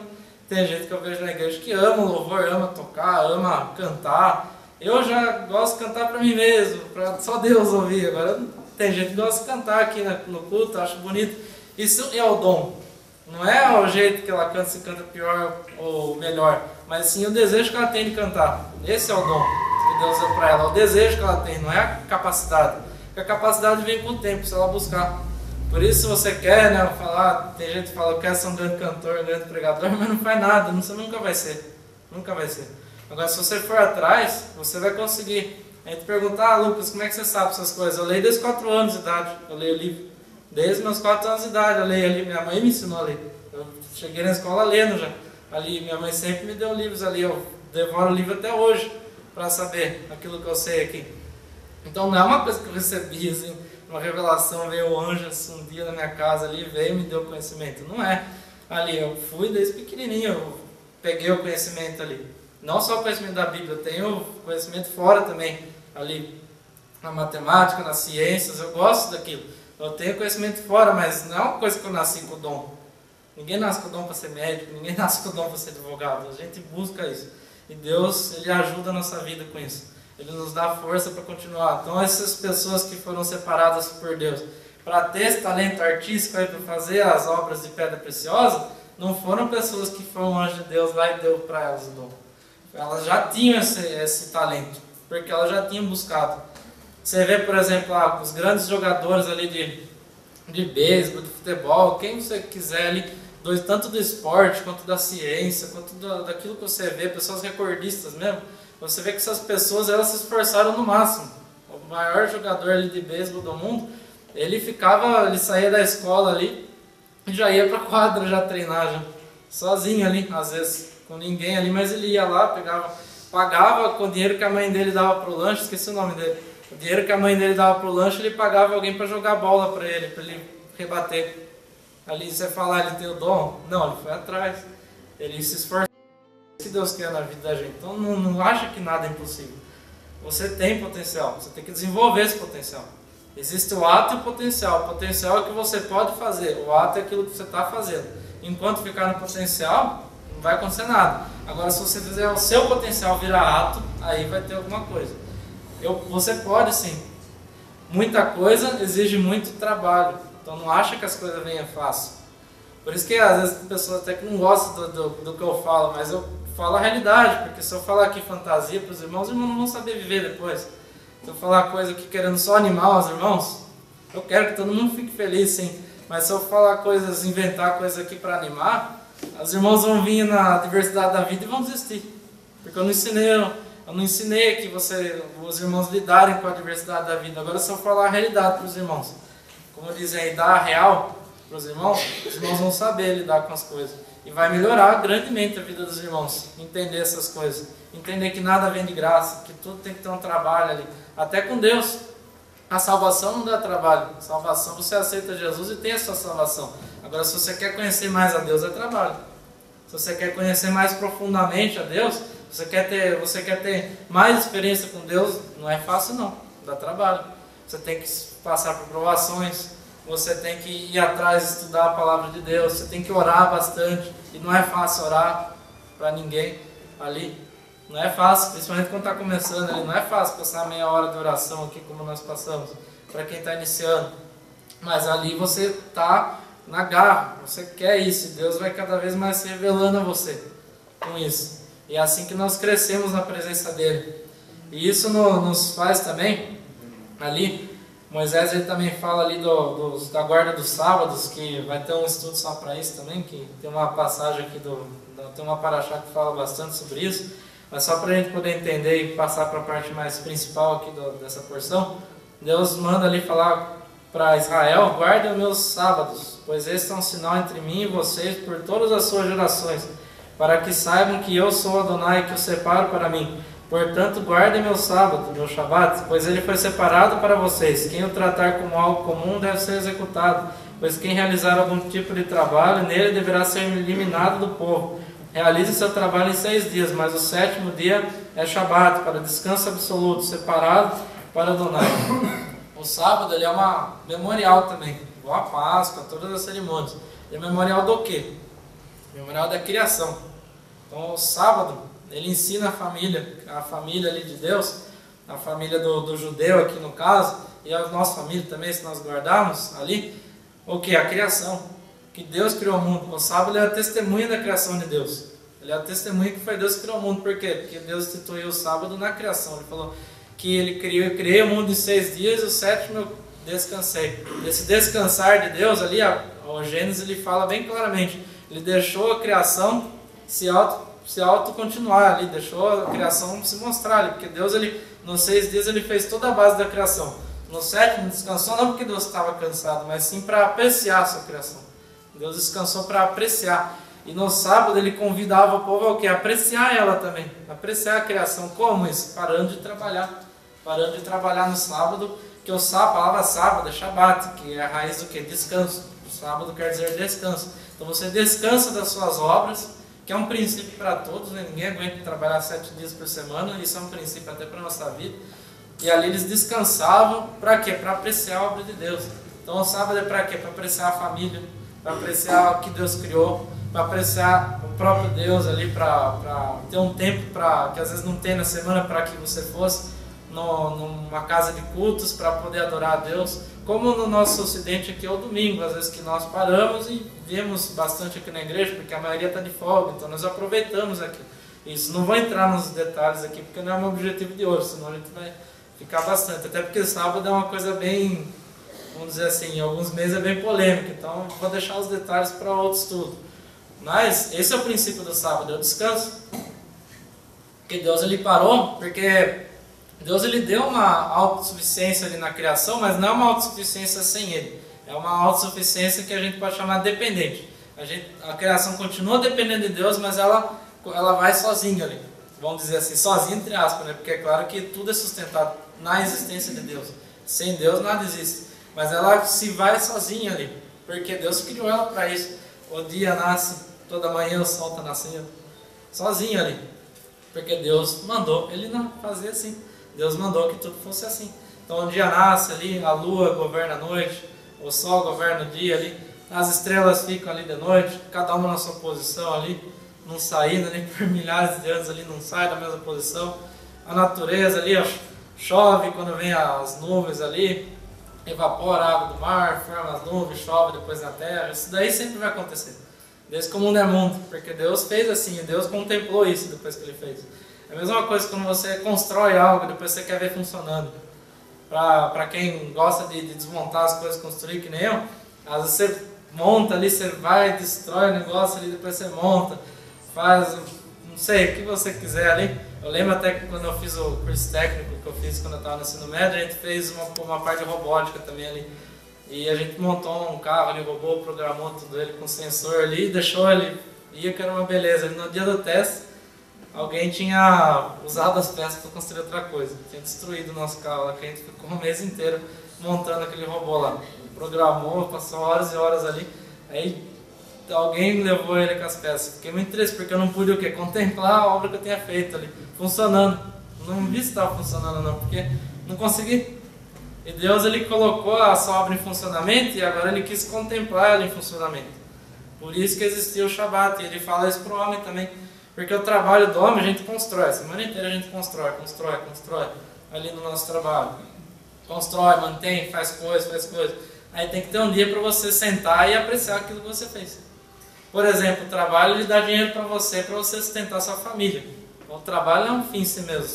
Tem gente que eu vejo na igreja que ama o louvor, ama tocar, ama cantar. Eu já gosto de cantar para mim mesmo, para só Deus ouvir. Agora tem gente que gosta de cantar aqui no culto, acho bonito. Isso é o dom. Não é o jeito que ela canta, se canta pior ou melhor, mas sim o desejo que ela tem de cantar. Esse é o dom que Deus deu para ela, o desejo que ela tem, não é a capacidade. Porque a capacidade vem com o tempo, se ela buscar. Por isso, se você quer, né, falar, tem gente que fala, eu quero ser um grande cantor, um grande pregador, mas não faz nada, você nunca vai ser. Nunca vai ser. Agora, se você for atrás, você vai conseguir. A gente pergunta, Lucas, como é que você sabe essas coisas? Eu leio desde 4 anos de idade, eu leio o livro. Desde meus 4 anos de idade, eu leio ali, minha mãe me ensinou a ler. Eu cheguei na escola lendo já. Ali, minha mãe sempre me deu livros ali, eu devoro o livro até hoje, para saber aquilo que eu sei aqui. Então não é uma coisa que eu recebi, assim, uma revelação, veio o anjo assim, um dia na minha casa ali, veio e me deu conhecimento. Não é. Ali, eu fui desde pequenininho, eu peguei o conhecimento ali. Não só o conhecimento da Bíblia, eu tenho conhecimento fora também, ali, na matemática, nas ciências, eu gosto daquilo. Eu tenho conhecimento fora, mas não é uma coisa que eu nasci com o dom. Ninguém nasce com o dom para ser médico, ninguém nasce com o dom para ser advogado. A gente busca isso. E Deus, Ele ajuda a nossa vida com isso. Ele nos dá força para continuar. Então essas pessoas que foram separadas por Deus para ter esse talento artístico para fazer as obras de pedra preciosa, não foram pessoas que foram um anjo de Deus lá e deu para elas o dom. Elas já tinham esse talento, porque elas já tinham buscado. Você vê, por exemplo, os grandes jogadores ali de beisebol, de futebol, quem você quiser ali, tanto do esporte, quanto da ciência, quanto daquilo que você vê, pessoas recordistas mesmo, você vê que essas pessoas, elas se esforçaram no máximo. O maior jogador ali de beisebol do mundo, ele saía da escola ali e já ia para a quadra já treinar, já, sozinho ali, às vezes, com ninguém ali, mas ele ia lá, pagava com o dinheiro que a mãe dele dava para o lanche, esqueci o nome dele. O dinheiro que a mãe dele dava para o lanche, ele pagava alguém para jogar bola para ele rebater. Ali você fala, ele tem o dom? Não, ele foi atrás. Ele se esforçou. É isso que Deus quer na vida da gente. Então não acha que nada é impossível. Você tem potencial, você tem que desenvolver esse potencial. Existe o ato e o potencial. O potencial é o que você pode fazer, o ato é aquilo que você está fazendo. Enquanto ficar no potencial, não vai acontecer nada. Agora, se você fizer o seu potencial virar ato, aí vai ter alguma coisa. Você pode sim. Muita coisa exige muito trabalho. Então não acha que as coisas venham fácil. Por isso que às vezes tem pessoas até que não gostam do que eu falo, mas eu falo a realidade, porque se eu falar aqui fantasia para os irmãos não vão saber viver depois. Se eu falar coisa aqui querendo só animar os irmãos, eu quero que todo mundo fique feliz sim, mas se eu falar coisas, inventar coisas aqui para animar, os irmãos vão vir na diversidade da vida e vão desistir. Porque eu não ensinei aqui os irmãos lidarem com a diversidade da vida. Agora se eu falar a realidade para os irmãos, como dizem aí, dar a real para os irmãos vão saber lidar com as coisas. E vai melhorar grandemente a vida dos irmãos, entender essas coisas. Entender que nada vem de graça, que tudo tem que ter um trabalho ali. Até com Deus. A salvação não dá trabalho. A salvação, você aceita Jesus e tem a sua salvação. Agora, se você quer conhecer mais a Deus, é trabalho. Se você quer conhecer mais profundamente a Deus, você quer ter mais experiência com Deus, não é fácil não. Dá trabalho. Você tem que passar por provações, você tem que ir atrás, estudar a palavra de Deus, você tem que orar bastante, e não é fácil orar para ninguém ali, não é fácil, principalmente quando está começando ali, não é fácil passar meia hora de oração aqui como nós passamos, para quem está iniciando, mas ali você está na garra, você quer isso, e Deus vai cada vez mais se revelando a você com isso, e é assim que nós crescemos na presença dEle, e isso nos faz também, ali, Moisés ele também fala ali da guarda dos sábados, que vai ter um estudo só para isso também, que tem uma passagem aqui, tem uma paraxá que fala bastante sobre isso, mas só para a gente poder entender e passar para a parte mais principal aqui dessa porção, Deus manda ali falar para Israel, guardem os meus sábados, pois estes são um sinal entre mim e vocês por todas as suas gerações, para que saibam que eu sou Adonai, que os separo para mim. Portanto, guardem meu sábado, meu Shabat, pois ele foi separado para vocês. Quem o tratar como algo comum deve ser executado, pois quem realizar algum tipo de trabalho, nele deverá ser eliminado do povo. Realize seu trabalho em 6 dias, mas o 7º dia é Shabat, para descanso absoluto, separado para Adonai. O sábado ele é uma memorial também, igual a Páscoa, todas as cerimônias. É memorial do quê? Memorial da criação. Então, o sábado ele ensina a família ali de Deus, a família do judeu aqui no caso, e a nossa família também, se nós guardarmos ali, o que? A criação. Que Deus criou o mundo. O sábado é a testemunha da criação de Deus. Ele é a testemunha que foi Deus que criou o mundo. Por quê? Porque Deus instituiu o sábado na criação. Ele falou que Ele criei o mundo em 6 dias e o 7º eu descansei. Esse descansar de Deus ali, o Gênesis ele fala bem claramente. Ele deixou a criação se auto-continuar ali, deixou a criação se mostrar ali. Porque Deus, nos 6 dias, Ele fez toda a base da criação. No 7º descansou não porque Deus estava cansado, mas sim para apreciar a sua criação. Deus descansou para apreciar. E no sábado ele convidava o povo ao quê? Apreciar ela também. Apreciar a criação. Como isso? Parando de trabalhar. Parando de trabalhar no sábado. Que a palavra sábado é Shabat, que é a raiz do quê? Descanso. O sábado quer dizer descanso. Então você descansa das suas obras, que é um princípio para todos, né? Ninguém aguenta trabalhar 7 dias por semana. Isso é um princípio até para a nossa vida. E ali eles descansavam para quê? Para apreciar a obra de Deus. Então o sábado é para quê? Para apreciar a família, para apreciar o que Deus criou, para apreciar o próprio Deus ali, para ter um tempo que às vezes não tem na semana, para que você fosse numa casa de cultos para poder adorar a Deus. Como no nosso ocidente aqui é o domingo, às vezes que nós paramos e vemos bastante aqui na igreja, porque a maioria está de folga, então nós aproveitamos aqui. Isso, não vou entrar nos detalhes aqui, porque não é o meu objetivo de hoje, senão a gente vai ficar bastante. Até porque sábado é uma coisa bem, vamos dizer assim, em alguns meses é bem polêmica, então vou deixar os detalhes para outro estudo. Mas esse é o princípio do sábado, é o descanso. Porque Deus ele parou, porque Deus ele deu uma autossuficiência ali na criação, mas não é uma autossuficiência sem Ele. É uma autossuficiência que a gente pode chamar de dependente. A criação continua dependendo de Deus, mas ela vai sozinha ali. Vamos dizer assim, sozinha entre aspas, né? Porque é claro que tudo é sustentado na existência de Deus. Sem Deus nada existe. Mas ela se vai sozinha ali, porque Deus criou ela para isso. O dia nasce, toda manhã o sol está nascendo. Sozinha ali. Porque Deus mandou ele não fazer assim. Deus mandou que tudo fosse assim. Então o dia nasce ali, a lua governa a noite, o sol governa o dia ali, as estrelas ficam ali de noite, cada uma na sua posição ali, não saindo ali por milhares de anos ali, não sai da mesma posição. A natureza ali, ó, chove quando vem as nuvens ali, evapora a água do mar, forma as nuvens, chove depois na terra. Isso daí sempre vai acontecer. Desde que o mundo é mundo, porque Deus fez assim, Deus contemplou isso depois que Ele fez. É a mesma coisa quando você constrói algo e depois você quer ver funcionando. Para quem gosta de desmontar as coisas, construir que nem eu, às vezes você monta ali, você vai, destrói o negócio ali, depois você monta, faz, não sei, o que você quiser ali. Eu lembro até que quando eu fiz o curso técnico que eu fiz quando eu estava no ensino médio, a gente fez uma parte de robótica também ali. E a gente montou um carro ali, robô, programou tudo ele com sensor ali, deixou ele, ia que era uma beleza. No dia do teste, alguém tinha usado as peças para construir outra coisa. Tinha destruído o nosso carro lá, que a gente ficou um mês inteiro montando aquele robô lá. Programou, passou horas e horas ali. Aí alguém levou ele com as peças. Fiquei muito triste, porque eu não pude o quê? Contemplar a obra que eu tinha feito ali, funcionando. Não vi se estava funcionando não, porque não consegui. E Deus ele colocou a sua obra em funcionamento e agora Ele quis contemplar ela em funcionamento. Por isso que existiu o Shabat. E Ele fala isso para o homem também. Porque o trabalho do homem a gente constrói. A semana inteira a gente constrói. Ali no nosso trabalho. Constrói, mantém, faz coisas. Aí tem que ter um dia para você sentar e apreciar aquilo que você fez. Por exemplo, o trabalho ele dá dinheiro para você sustentar a sua família. O trabalho é um fim em si mesmo.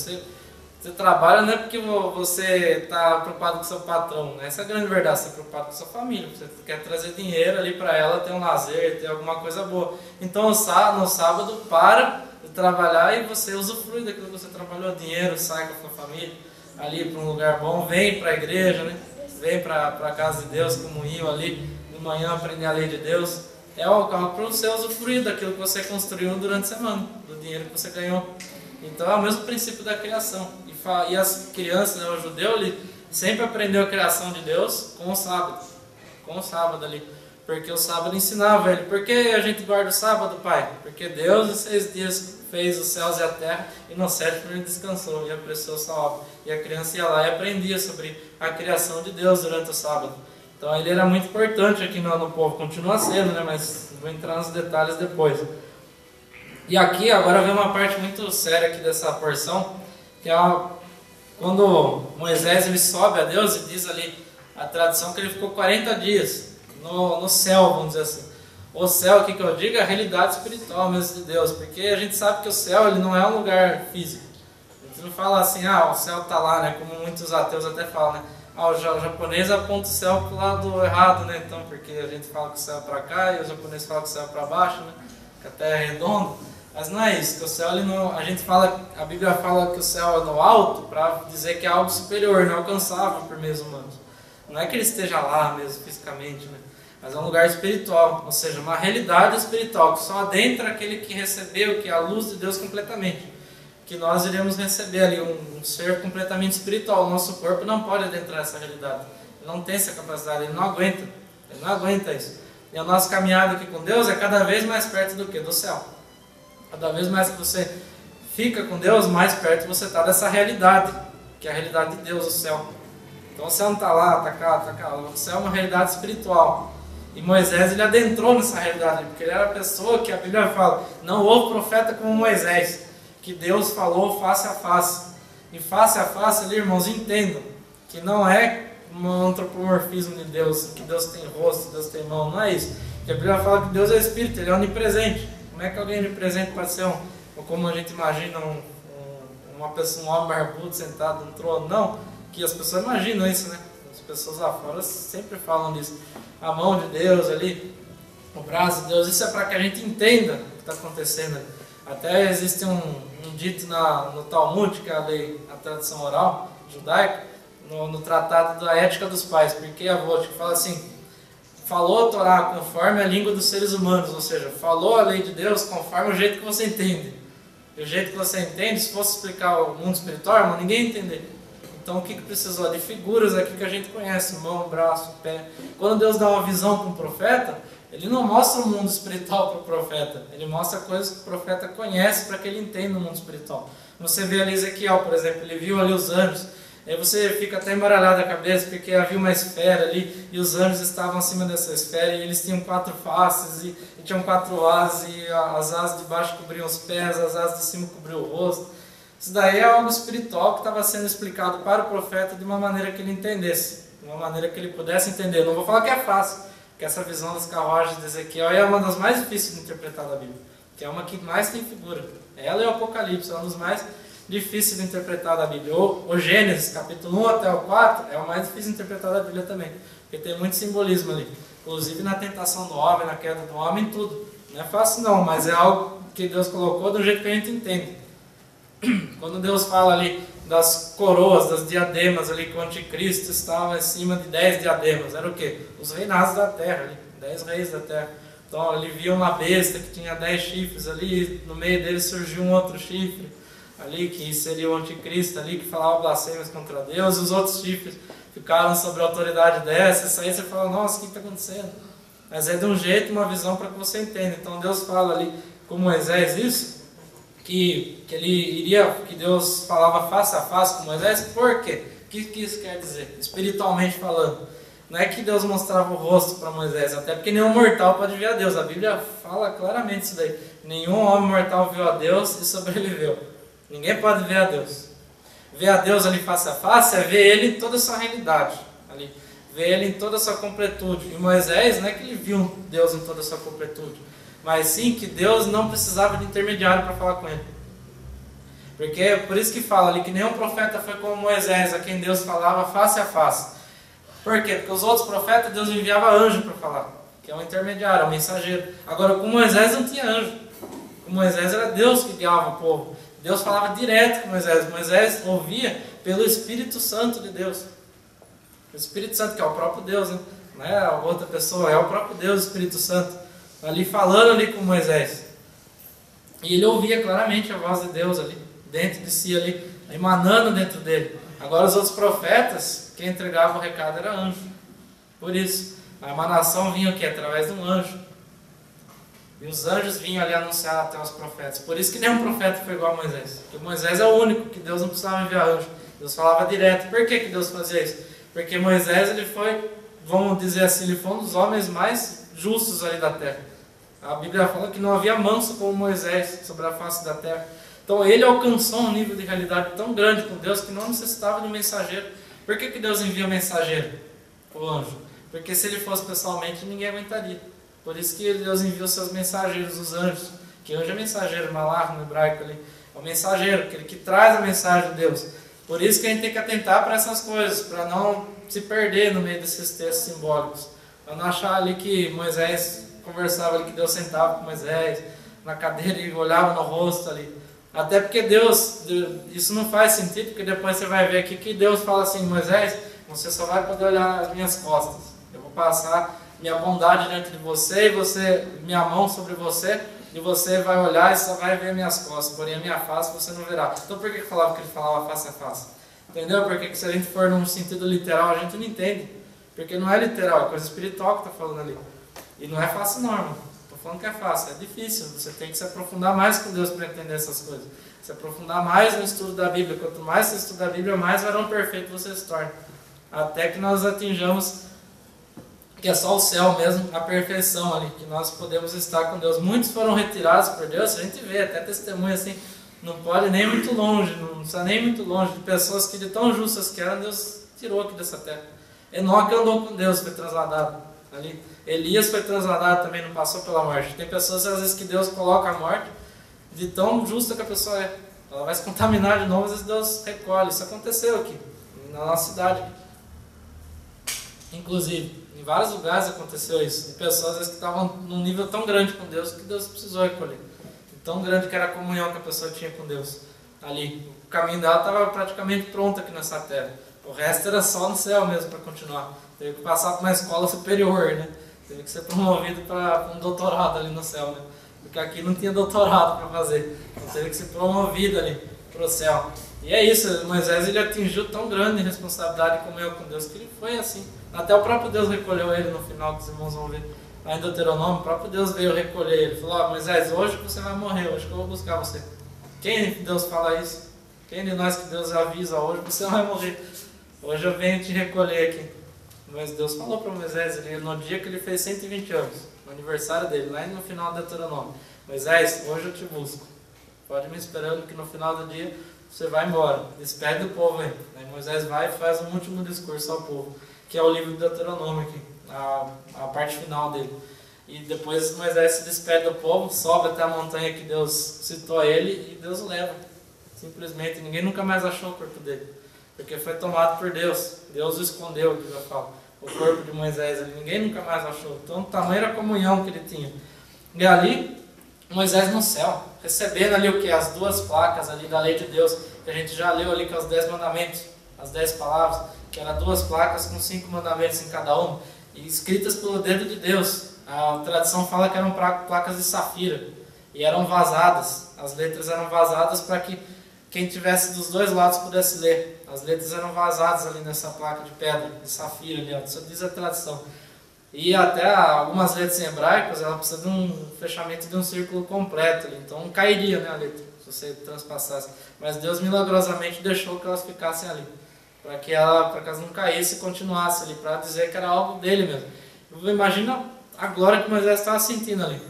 Você trabalha não é porque você está preocupado com o seu patrão, né? Essa é a grande verdade, você está preocupado com a sua família, você quer trazer dinheiro ali para ela ter um lazer, ter alguma coisa boa. Então no sábado para de trabalhar e você usufrui daquilo que você trabalhou, dinheiro, sai com a sua família ali para um lugar bom, vem para a igreja, né? Vem para a casa de Deus, comunhão ali, de manhã aprender a lei de Deus. É para você usufruir daquilo que você construiu durante a semana, do dinheiro que você ganhou. Então é o mesmo princípio da criação. E as crianças, né, o judeu, ele sempre aprendeu a criação de Deus com o sábado. Com o sábado ali. Porque o sábado ensinava ele. Por que a gente guarda o sábado, pai? Porque Deus em 6 dias fez os céus e a terra e no 7º ele descansou e apreciou sua obra. E a criança ia lá e aprendia sobre a criação de Deus durante o sábado. Então ele era muito importante aqui no povo. Continua sendo, né? Mas vou entrar nos detalhes depois. E aqui agora vem uma parte muito séria aqui dessa porção, que é quando Moisés ele sobe a Deus, e diz ali a tradição que ele ficou 40 dias no céu, vamos dizer assim. O céu, o que eu digo, é a realidade espiritual mesmo de Deus, porque a gente sabe que o céu ele não é um lugar físico. A gente não fala assim, o céu está lá, né? Como muitos ateus até falam, né? O japonês aponta o céu para o lado errado, né? Então, porque a gente fala que o céu é para cá e o japonês fala que o céu é para baixo, né? Que a terra é redonda. Mas não é isso, que o céu, ele não, a Bíblia fala que o céu é no alto para dizer que é algo superior, inalcançável por meios humanos. Não é que ele esteja lá mesmo fisicamente, né? Mas é um lugar espiritual, ou seja, uma realidade espiritual que só adentra aquele que recebeu, que é a luz de Deus completamente. Que nós iremos receber ali um ser completamente espiritual. O nosso corpo não pode adentrar essa realidade. Ele não tem essa capacidade, ele não aguenta isso. E a nossa caminhada aqui com Deus é cada vez mais perto do quê? Do céu. Cada vez mais que você fica com Deus, mais perto você está dessa realidade, que é a realidade de Deus, o céu. Então o céu não está lá, está cá, está cá. O céu é uma realidade espiritual. E Moisés ele adentrou nessa realidade, porque ele era a pessoa que a Bíblia fala, não houve profeta como Moisés, que Deus falou face a face. E face a face ali, irmãos, entendam que não é um antropomorfismo de Deus, que Deus tem rosto, Deus tem mão, não é isso. Porque a Bíblia fala que Deus é Espírito, Ele é onipresente. Como é que alguém onipresente pode ser ou como a gente imagina uma pessoa, um homem barbudo sentado no trono? Não, que as pessoas imaginam isso, né? As pessoas lá fora sempre falam disso. A mão de Deus ali, o braço de Deus, isso é para que a gente entenda o que está acontecendo. Até existe um dito no Talmud, que é a tradição oral judaica, no tratado da ética dos pais, porque a avó que fala assim, falou a Torá conforme a língua dos seres humanos, ou seja, falou a lei de Deus conforme o jeito que você entende. E o jeito que você entende, se fosse explicar o mundo espiritual, irmão, ninguém ia entender. Então o que precisou? De figuras aqui que a gente conhece, mão, braço, pé. Quando Deus dá uma visão para um profeta, Ele não mostra o mundo espiritual para o profeta, Ele mostra coisas que o profeta conhece para que ele entenda o mundo espiritual. Você vê ali Ezequiel, por exemplo, ele viu ali os anjos, aí você fica até embaralhado a cabeça, porque havia uma esfera ali, e os anjos estavam acima dessa esfera, e eles tinham 4 faces, e tinham 4 asas, e as asas de baixo cobriam os pés, as asas de cima cobriam o rosto. Isso daí é algo espiritual que estava sendo explicado para o profeta de uma maneira que ele entendesse, de uma maneira que ele pudesse entender. Não vou falar que é fácil, porque essa visão das carruagens de Ezequiel é uma das mais difíceis de interpretar da Bíblia, que é uma que mais tem figura. Ela e o Apocalipse é uma das mais difíceis de interpretar da Bíblia. O Gênesis, capítulo 1 até o 4, é o mais difícil de interpretar da Bíblia também, porque tem muito simbolismo ali, inclusive na tentação do homem, na queda do homem, tudo. Não é fácil não, mas é algo que Deus colocou do jeito que a gente entende. Quando Deus fala ali das coroas, das diademas ali, que o anticristo estava em cima de 10 diademas, era o quê? Os reinados da terra, ali, 10 reis da terra. Então ele via uma besta que tinha 10 chifres ali, no meio deles surgiu um outro chifre ali, que seria o anticristo ali, que falava blasfêmias contra Deus, e os outros chifres ficaram sobre a autoridade dessa. Isso aí você fala, nossa, o que está acontecendo? Mas é de um jeito, uma visão para que você entenda. Então Deus fala ali com Moisés isso, que Deus falava face a face com Moisés. Por quê? O que isso quer dizer? Espiritualmente falando, não é que Deus mostrava o rosto para Moisés, até porque nenhum mortal pode ver a Deus. A Bíblia fala claramente isso daí. Nenhum homem mortal viu a Deus e sobreviveu. Ninguém pode ver a Deus. Ver a Deus ali face a face é ver Ele em toda a sua realidade, ali. Ver Ele em toda a sua completude. E Moisés não é que ele viu Deus em toda a sua completude, mas sim que Deus não precisava de intermediário para falar com ele. Porque é por isso que fala ali que nenhum profeta foi como Moisés, a quem Deus falava face a face. Por quê? Porque os outros profetas Deus enviava anjo para falar, que é um intermediário, um mensageiro. Agora com Moisés não tinha anjo. Com Moisés era Deus que guiava o povo. Deus falava direto com Moisés. Moisés ouvia pelo Espírito Santo de Deus. O Espírito Santo, que é o próprio Deus, né? Não é a outra pessoa, é o próprio Deus, o Espírito Santo, ali falando ali com Moisés. E ele ouvia claramente a voz de Deus ali, dentro de si ali, emanando dentro dele. Agora os outros profetas, quem entregava o recado era anjo. Por isso, a emanação vinha aqui através de um anjo. E os anjos vinham ali anunciar até os profetas. Por isso que nenhum profeta foi igual a Moisés. Porque Moisés é o único que Deus não precisava enviar anjo. Deus falava direto. Por que Deus fazia isso? Porque Moisés, ele foi, vamos dizer assim, ele foi um dos homens mais justos ali da terra. A Bíblia fala que não havia manso como Moisés sobre a face da terra. Então ele alcançou um nível de realidade tão grande com Deus que não necessitava de um mensageiro. Por que Deus envia um mensageiro? O anjo. Porque se ele fosse pessoalmente, ninguém aguentaria. Por isso que Deus envia os seus mensageiros, os anjos. Que anjo é mensageiro, malach no hebraico ali. É o mensageiro, aquele que traz a mensagem de Deus. Por isso que a gente tem que atentar para essas coisas, para não se perder no meio desses textos simbólicos. Para não achar ali que Moisés conversava ali, que Deus sentava com Moisés na cadeira e olhava no rosto ali. Até porque Deus, isso não faz sentido, porque depois você vai ver aqui que Deus fala assim: Moisés, você só vai poder olhar as minhas costas. Eu vou passar minha bondade diante de você, e você, minha mão sobre você, e você vai olhar e só vai ver minhas costas, porém a minha face você não verá. Então por que ele falava face a face? Entendeu? Porque se a gente for num sentido literal, a gente não entende. Porque não é literal, é coisa espiritual que está falando ali. E não é fácil não, irmão. Estou falando que é fácil, é difícil. Você tem que se aprofundar mais com Deus para entender essas coisas. Se aprofundar mais no estudo da Bíblia. Quanto mais você estuda a Bíblia, mais varão perfeito você se torna. Até que nós atinjamos, que é só o céu mesmo, a perfeição ali, que nós podemos estar com Deus. Muitos foram retirados por Deus, a gente vê, até testemunha assim, não pode nem muito longe, não precisa nem muito longe, de pessoas que de tão justas que eram, Deus tirou aqui dessa terra. Enoque andou com Deus, foi trasladado ali. Elias foi trasladado também, não passou pela morte. Tem pessoas às vezes que Deus coloca a morte, de tão justa que a pessoa é. Ela vai se contaminar de novo, às vezes Deus recolhe. Isso aconteceu aqui, na nossa cidade. Inclusive, em vários lugares aconteceu isso. De pessoas às vezes que estavam num nível tão grande com Deus que Deus precisou recolher. Tão grande que era a comunhão que a pessoa tinha com Deus. Ali, o caminho dela estava praticamente pronto aqui nessa terra. O resto era só no céu mesmo para continuar. Teve que passar para uma escola superior, né? Teve que ser promovido para um doutorado ali no céu, né? Porque aqui não tinha doutorado para fazer. Então teve que ser promovido ali para o céu. E é isso, Moisés ele atingiu tão grande responsabilidade e comunhão com Deus que ele foi assim. Até o próprio Deus recolheu ele no final, que os irmãos vão ver. Lá em Deuteronômio, o próprio Deus veio recolher ele. Falou: Moisés, hoje você vai morrer, hoje que eu vou buscar você. Quem de Deus fala isso? Quem de nós que Deus avisa, hoje você vai morrer? Hoje eu venho te recolher aqui. Mas Deus falou para Moisés, no dia que ele fez 120 anos, no aniversário dele, lá no final do Deuteronômio: Moisés, hoje eu te busco. Pode me esperando que no final do dia você vai embora. Despede do povo aí. Aí Moisés vai e faz um último discurso ao povo, que é o livro do Deuteronômio aqui, a parte final dele. E depois Moisés se despede do povo, sobe até a montanha que Deus citou a ele e Deus o leva. Simplesmente, ninguém nunca mais achou o corpo dele, porque foi tomado por Deus. Deus o escondeu, que eu falo, o corpo de Moisés ali. Ninguém nunca mais achou. Então, o tamanho era a comunhão que ele tinha. E ali, Moisés no céu, recebendo ali o que? As duas placas ali da lei de Deus, que a gente já leu ali com os 10 mandamentos, as 10 palavras, que eram duas placas com 5 mandamentos em cada uma, e escritas pelo dedo de Deus. A tradição fala que eram placas de safira, e eram vazadas. As letras eram vazadas para que quem tivesse dos dois lados pudesse ler. As letras eram vazadas ali nessa placa de pedra, de safira ali, ó. Isso diz a tradição. E até algumas letras em hebraicas, ela precisa de um fechamento de um círculo completo ali, então não cairia, né, a letra, se você transpassasse. Mas Deus milagrosamente deixou que elas ficassem ali, para que elas não caíssem e continuassem ali, para dizer que era algo dele mesmo. Imagina a glória que Moisés estava sentindo ali.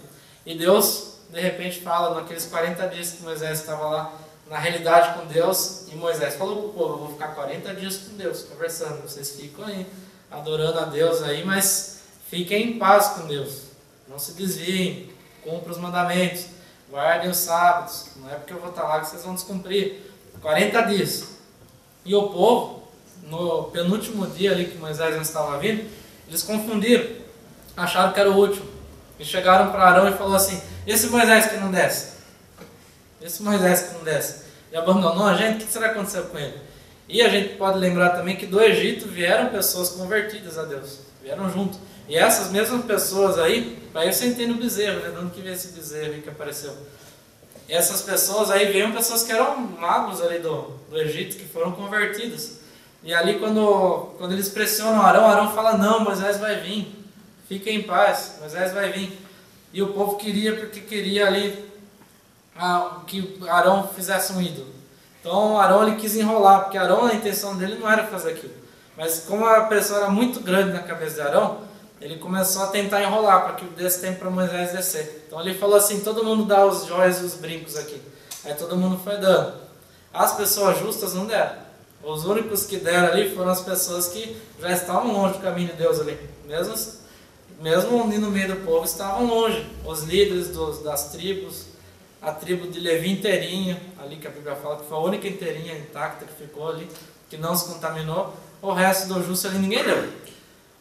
E Deus, de repente, fala naqueles 40 dias que Moisés estava lá, na realidade com Deus, e Moisés falou para o povo: eu vou ficar 40 dias com Deus, conversando, vocês ficam aí, adorando a Deus aí, mas fiquem em paz com Deus, não se desviem, cumpram os mandamentos, guardem os sábados, não é porque eu vou estar lá que vocês vão descumprir. 40 dias. E o povo, no penúltimo dia ali que Moisés não estava vindo, eles confundiram, acharam que era o último, e chegaram para Arão e falou assim: esse Moisés que não desce, esse Moisés que não desce, e abandonou a gente, o que será que aconteceu com ele? E a gente pode lembrar também que do Egito vieram pessoas convertidas a Deus, vieram junto. E essas mesmas pessoas aí eu sentei no bezerro, né? De onde que veio esse bezerro aí que apareceu? E essas pessoas aí vieram pessoas que eram magos ali do Egito, que foram convertidas. E ali quando eles pressionam Arão fala: não, Moisés vai vir, fiquem em paz, Moisés vai vir. E o povo queria, porque queria ali que Arão fizesse um ídolo. Então Arão ele quis enrolar, porque Arão, a intenção dele não era fazer aquilo. Mas como a pressão era muito grande na cabeça de Arão, ele começou a tentar enrolar para que desse tempo para Moisés descer. Então ele falou assim: todo mundo dá os joias e os brincos aqui. Aí todo mundo foi dando. As pessoas justas não deram. Os únicos que deram ali foram as pessoas que já estavam longe do caminho de Deus ali. Mesmo ali no meio do povo estavam longe. Os líderes das tribos, a tribo de Levi inteirinha, ali que a Bíblia fala que foi a única inteirinha intacta que ficou ali, que não se contaminou. O resto do justo ali ninguém deu.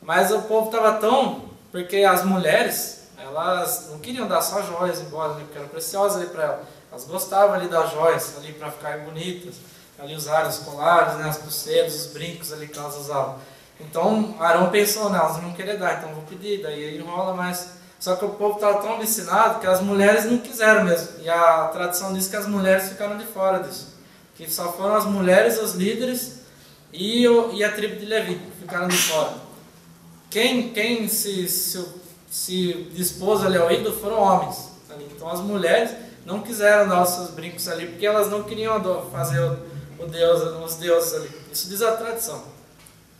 Mas o povo estava tão... Porque as mulheres, elas não queriam dar só joias embora, né, porque eram preciosas ali para elas. Elas gostavam ali das joias, ali para ficarem bonitas. Ali usaram os colares, né, as pulseiras, os brincos ali que elas usavam. Então Arão pensou, não, elas não queriam dar, então vou pedir, daí enrola mais. Só que o povo estava tão vicinado que as mulheres não quiseram mesmo. E a tradição diz que as mulheres ficaram de fora disso. Que só foram as mulheres, os líderes e a tribo de Levi que ficaram de fora. Quem se dispôs ali ao ídolo foram homens. Ali. Então as mulheres não quiseram dar os seus brincos ali porque elas não queriam fazer os deuses ali. Isso diz a tradição.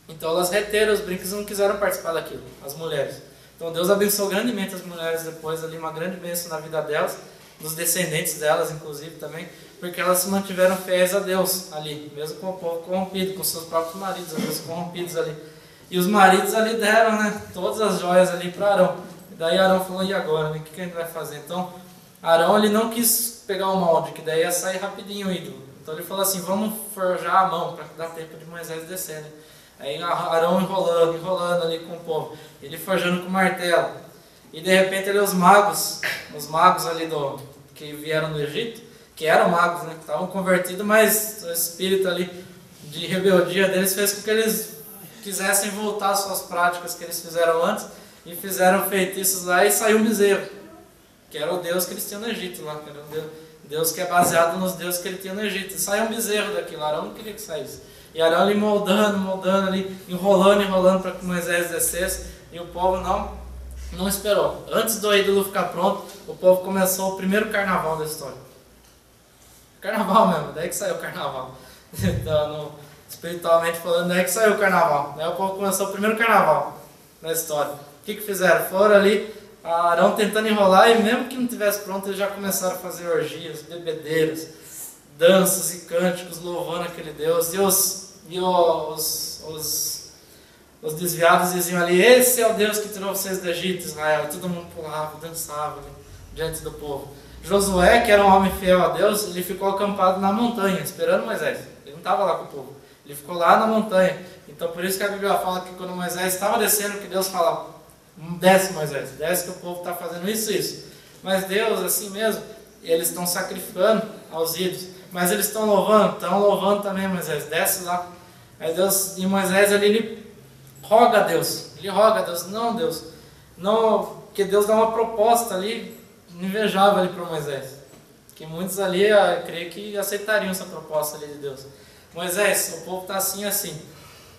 Então elas reteram os brincos e não quiseram participar daquilo, as mulheres. Então Deus abençoou grandemente as mulheres depois ali, uma grande bênção na vida delas, dos descendentes delas inclusive também, porque elas se mantiveram fiéis a Deus ali, mesmo com o povo corrompido, com seus próprios maridos, às vezes corrompidos ali. E os maridos ali deram, né, todas as joias ali para Arão. E daí Arão falou, e agora, né, o que a gente vai fazer? Então Arão ele não quis pegar o molde, que daí ia sair rapidinho o ídolo. Então ele falou assim, vamos forjar a mão para dar tempo de Moisés descer, né? Aí Arão enrolando ali com o povo, ele forjando com martelo. E de repente ali os magos ali que vieram do Egito, que eram magos, né, que estavam convertidos, mas o espírito ali de rebeldia deles fez com que eles quisessem voltar às suas práticas que eles fizeram antes, e fizeram feitiços lá e saiu um bezerro, que era o Deus que eles tinham no Egito lá, que era o Deus que é baseado nos deuses que ele tinha no Egito. E saiu um bezerro daquilo, Arão não queria que saísse. E Arão ali moldando ali, enrolando para que Moisés descesse, e o povo não esperou. Antes do ídolo ficar pronto, o povo começou o primeiro carnaval da história. Carnaval mesmo, daí que saiu o carnaval. Então, espiritualmente falando, daí que saiu o carnaval. Daí o povo começou o primeiro carnaval da história. O que fizeram? Foram ali, Arão tentando enrolar, e mesmo que não tivesse pronto, eles já começaram a fazer orgias, bebedeiras, danças e cânticos, louvando aquele Deus. E os desviados diziam ali, esse é o Deus que tirou vocês do Egito, Israel. E todo mundo pulava, dançava ali, diante do povo. Josué, que era um homem fiel a Deus, ele ficou acampado na montanha, esperando Moisés. Ele não estava lá com o povo, ele ficou lá na montanha. Então por isso que a Bíblia fala que quando Moisés estava descendo, que Deus falava, desce Moisés, desce que o povo está fazendo isso. Mas Deus, assim mesmo, eles estão sacrificando aos ídolos. Mas eles estão louvando também Moisés, desce lá. Aí Deus, e Moisés ali, ele roga a Deus, não, porque Deus dá uma proposta ali, invejável ali para Moisés. Que muitos ali, eu creio que aceitariam essa proposta ali de Deus. Moisés, o povo está assim,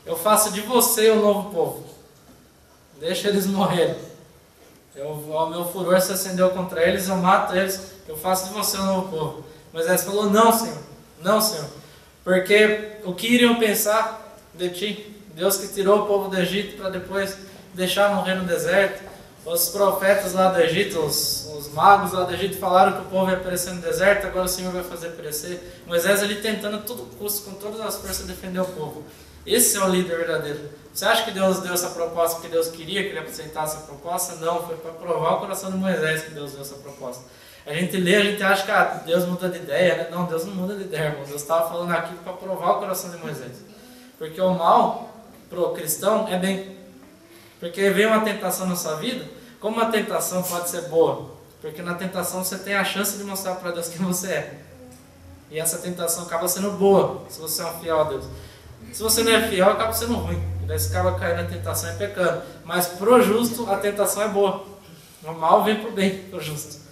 eu faço de você um novo povo, deixa eles morrerem. O meu furor se acendeu contra eles, eu mato eles, eu faço de você um novo povo. Moisés falou, não Senhor, porque o que iriam pensar de ti? Deus que tirou o povo do Egito para depois deixar morrer no deserto. Os profetas lá do Egito, os magos lá do Egito falaram que o povo ia perecer no deserto, agora o Senhor vai fazer perecer. Moisés ali tentando a todo custo, com todas as forças, defender o povo. Esse é o líder verdadeiro. Você acha que Deus deu essa proposta porque Deus queria que ele aceitasse essa proposta? Não, foi para provar o coração de Moisés que Deus deu essa proposta. A gente lê, a gente acha que Deus muda de ideia, né? Não, Deus não muda de ideia, irmão. Deus estava falando aqui para provar o coração de Moisés. Porque o mal para o cristão é bem. Porque vem uma tentação na sua vida, como uma tentação pode ser boa? Porque na tentação você tem a chance de mostrar para Deus quem você é. E essa tentação acaba sendo boa, se você é um fiel a Deus. Se você não é fiel, acaba sendo ruim. E daí você acaba caindo na tentação e pecando. Mas pro justo, a tentação é boa. O mal vem pro bem, pro justo.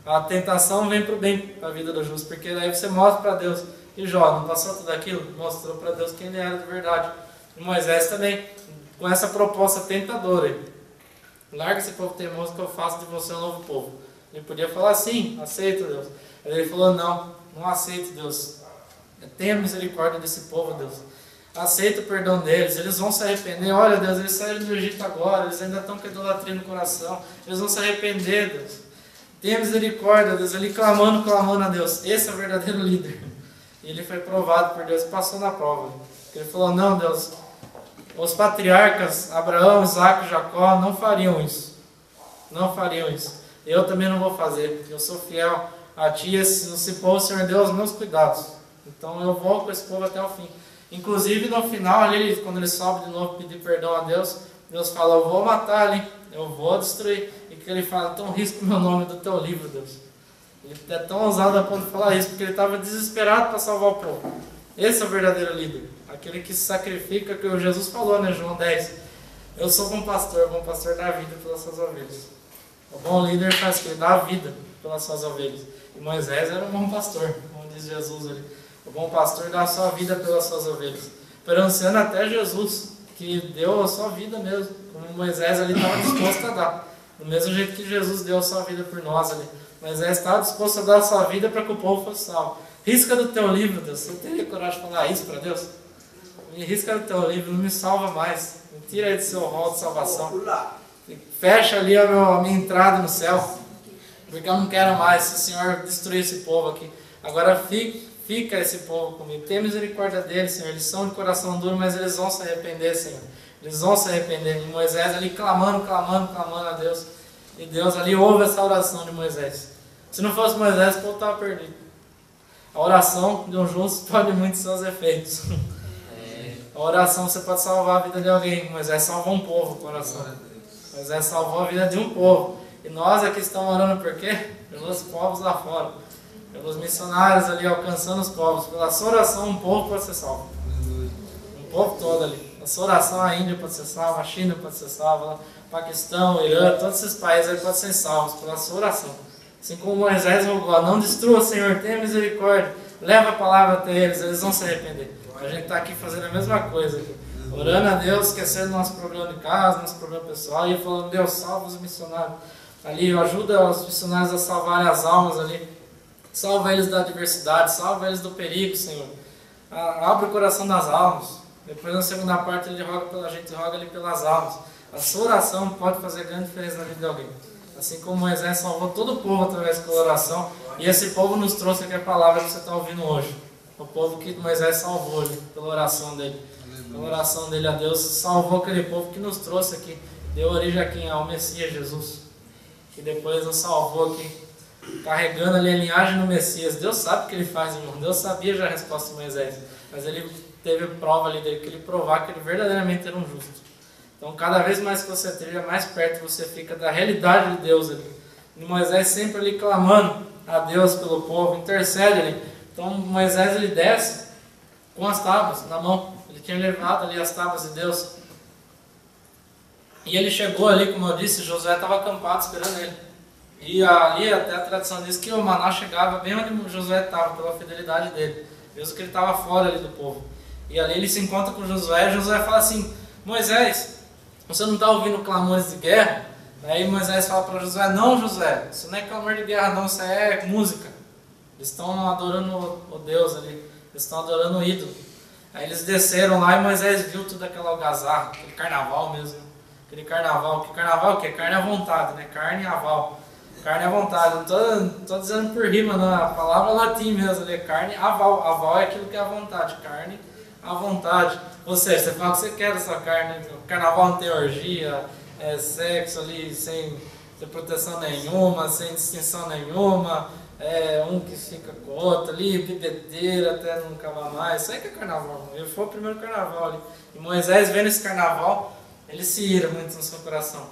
A tentação vem para o bem, para a vida do justo, porque daí você mostra para Deus. E Jó, não passou tudo aquilo? Mostrou para Deus quem ele era de verdade. E Moisés também, com essa proposta tentadora. Larga esse povo teimoso que eu faço de você um novo povo. Ele podia falar sim, aceito Deus. Mas ele falou não aceito Deus. Tenha misericórdia desse povo, Deus. Aceita o perdão deles, eles vão se arrepender. Olha Deus, eles saíram do Egito agora, eles ainda estão com idolatria no coração. Eles vão se arrepender, Deus. tenha misericórdia, Deus, ali clamando a Deus. Esse é o verdadeiro líder. E ele foi provado por Deus, passou na prova. Ele falou, não, Deus, os patriarcas, Abraão, Isaac e Jacó, não fariam isso. Não fariam isso. Eu também não vou fazer. Eu sou fiel a Ti, esse povo, o Senhor deu os meus cuidados. Então eu vou com esse povo até o fim. Inclusive no final, ali, quando ele sobe de novo pedir perdão a Deus, Deus fala, eu vou matar ali, eu vou destruir. E que ele fala, então risca o meu nome do Teu livro, Deus. Ele é tão ousado a ponto de falar isso, porque ele estava desesperado para salvar o povo. Esse é o verdadeiro líder. Aquele que se sacrifica, que o Jesus falou, né, João 10. Eu sou bom pastor dá a vida pelas suas ovelhas. O bom líder faz o quê? Dá a vida pelas suas ovelhas. E Moisés era um bom pastor, como diz Jesus ali. O bom pastor dá a sua vida pelas suas ovelhas. Pronunciando até Jesus, que deu a sua vida mesmo. Como Moisés ali estava disposto a dar. Do mesmo jeito que Jesus deu a sua vida por nós ali. Moisés estava disposto a dar a sua vida para que o povo fosse salvo. Risca do teu livro, Deus. Você teria coragem de falar isso para Deus? Me risca do teu livro, não me salva mais. Me tira aí do seu rol de salvação. Fecha ali a minha entrada no céu. Porque eu não quero mais. Se o Senhor destruir esse povo aqui. Agora fica esse povo comigo. Tenha misericórdia deles, Senhor. Eles são de coração duro, mas eles vão se arrepender, Senhor. Eles vão se arrepender. E Moisés ali clamando a Deus. E Deus ali ouve essa oração de Moisés. Se não fosse Moisés, o povo estava perdido. A oração de um justo pode muito seus efeitos. A oração você pode salvar a vida de alguém. Moisés salvou um povo com a oração. Moisés salvou a vida de um povo. E nós aqui estamos orando por quê? Pelos povos lá fora. Pelos missionários ali alcançando os povos. Pela sua oração um povo pode ser salvo. Um povo todo ali. A sua oração a Índia pode ser salva, a China pode ser salva, o Paquistão, o Irã, todos esses países aí podem ser salvos pela sua oração. Assim como Moisés rogou, não destrua, Senhor, tenha misericórdia, leva a palavra até eles vão se arrepender. A gente está aqui fazendo a mesma coisa, aqui. Orando a Deus, esquecendo nosso problema de casa, nosso problema pessoal, e falando, Deus, salva os missionários. Ali, ajuda os missionários a salvarem as almas ali, salva eles da adversidade, salva eles do perigo, Senhor. Abre o coração das almas. Depois na segunda parte ele roga pela gente, roga ali pelas almas. A sua oração pode fazer grande diferença na vida de alguém. Assim como Moisés salvou todo o povo através da oração. E esse povo nos trouxe aqui a palavra que você está ouvindo hoje. O povo que Moisés salvou ali, pela oração dele. Pela oração dele a Deus, salvou aquele povo que nos trouxe aqui. Deu origem a quem? Ao Messias Jesus. Que depois nos salvou aqui, carregando ali a linhagem do Messias. Deus sabe o que ele faz, irmão. Deus sabia já a resposta de Moisés. Mas ele teve prova ali dele, que ele provar que ele verdadeiramente era um justo. Então cada vez mais que você trilha, mais perto você fica da realidade de Deus ali. E Moisés sempre ali clamando a Deus pelo povo, intercede ali. Então Moisés ele desce com as tábuas na mão. Ele tinha levado ali as tábuas de Deus. E ele chegou ali, como eu disse, Josué estava acampado esperando ele. E ali até a tradição diz que o maná chegava bem onde Josué estava, pela fidelidade dele. Mesmo que ele estava fora ali do povo. E ali ele se encontra com Josué, e Josué fala assim, Moisés, você não está ouvindo clamores de guerra? Aí Moisés fala para Josué, não Josué, isso não é clamor de guerra não, isso é música. Eles estão adorando o Deus ali, eles estão adorando o ídolo. Aí eles desceram lá e Moisés viu tudo aquela algazarra, aquele carnaval mesmo. Aquele carnaval, que carnaval é o quê? Carne à vontade, né? Carne e aval. Carne à vontade, não estou dizendo por rima, não, a palavra latim mesmo, né? Carne, aval. Aval é aquilo que é à vontade, carne à vontade. Ou seja, você fala o que você quer da sua carne. O carnaval não tem orgia, sexo ali sem proteção nenhuma, sem distinção nenhuma. Um que fica com o outro ali, bebedeira até não acabar mais. Isso aí que é carnaval. Ele foi o primeiro carnaval ali. E Moisés vendo esse carnaval, ele se ira muito no seu coração.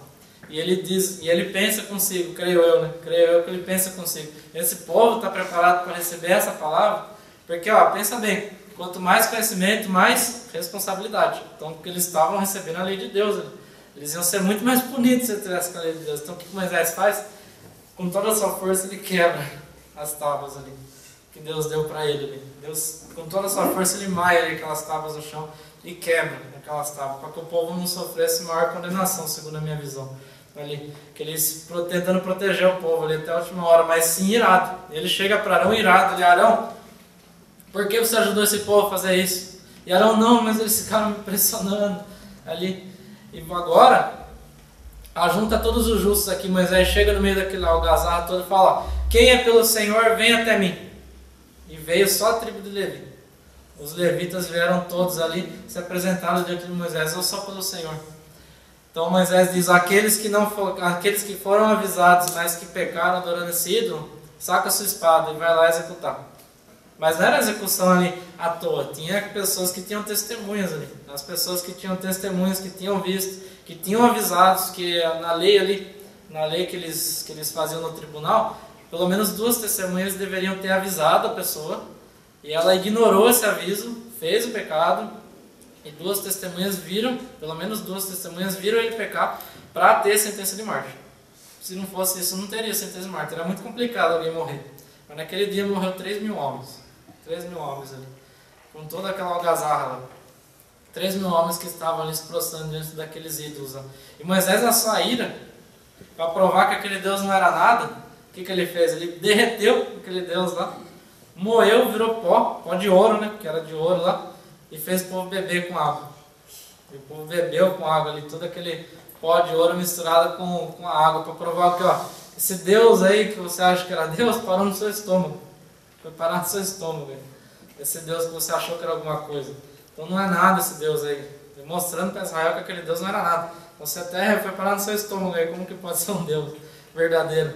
E ele diz, e ele pensa consigo, creio eu, né? Creio eu que ele pensa consigo. Esse povo está preparado para receber essa palavra? Porque, pensa bem, quanto mais conhecimento, mais responsabilidade. Então, porque eles estavam recebendo a lei de Deus. Eles iam ser muito mais punidos se tivessem com a lei de Deus. Então, o que Moisés faz? Com toda a sua força, ele quebra as tábuas ali, que Deus deu para ele ali. Deus, com toda a sua força, ele maia ali aquelas tábuas no chão e quebra aquelas tábuas, para que o povo não sofresse maior condenação, segundo a minha visão. Ali, que eles tentando proteger o povo ali até a última hora, mas sim irado. Ele chega para Arão irado, ali, Arão, por que você ajudou esse povo a fazer isso? E Arão, não, mas eles ficaram me pressionando ali. E agora, ajunta todos os justos aqui. Moisés chega no meio daquele algazarra todo e fala: quem é pelo Senhor, vem até mim. E veio só a tribo de Levi. Os levitas vieram todos ali, se apresentaram diante de Moisés: eu só pelo Senhor. Então Moisés diz: aqueles que foram avisados, mas que pecaram adorando esse ídolo, saca a sua espada e vai lá executar. Mas não era execução ali à toa, tinha pessoas que tinham testemunhas ali. As pessoas que tinham testemunhas, que tinham visto, que tinham avisados, que na lei ali, na lei que eles faziam no tribunal, pelo menos 2 testemunhas deveriam ter avisado a pessoa, e ela ignorou esse aviso, fez o pecado, e 2 testemunhas viram, pelo menos 2 testemunhas viram ele pecar para ter sentença de morte. Se não fosse isso, não teria sentença de morte, era muito complicado alguém morrer. Mas naquele dia morreu 3.000 homens, 3.000 homens ali, com toda aquela algazarra lá. 3.000 homens que estavam ali se prostrando diante daqueles ídolos lá. E Moisés, na sua ira, para provar que aquele Deus não era nada, o que ele fez? Ele derreteu aquele Deus lá, moeu, virou pó de ouro, né? Que era de ouro lá, e fez o povo beber com água. E o povo bebeu com água ali, todo aquele pó de ouro misturado com a água, para provar que, ó, esse Deus aí que você acha que era Deus, parou no seu estômago. Foi parar no seu estômago. Esse Deus que você achou que era alguma coisa. Então não é nada esse Deus aí. Mostrando para Israel que aquele Deus não era nada. Você até foi parar no seu estômago aí. Como que pode ser um Deus verdadeiro?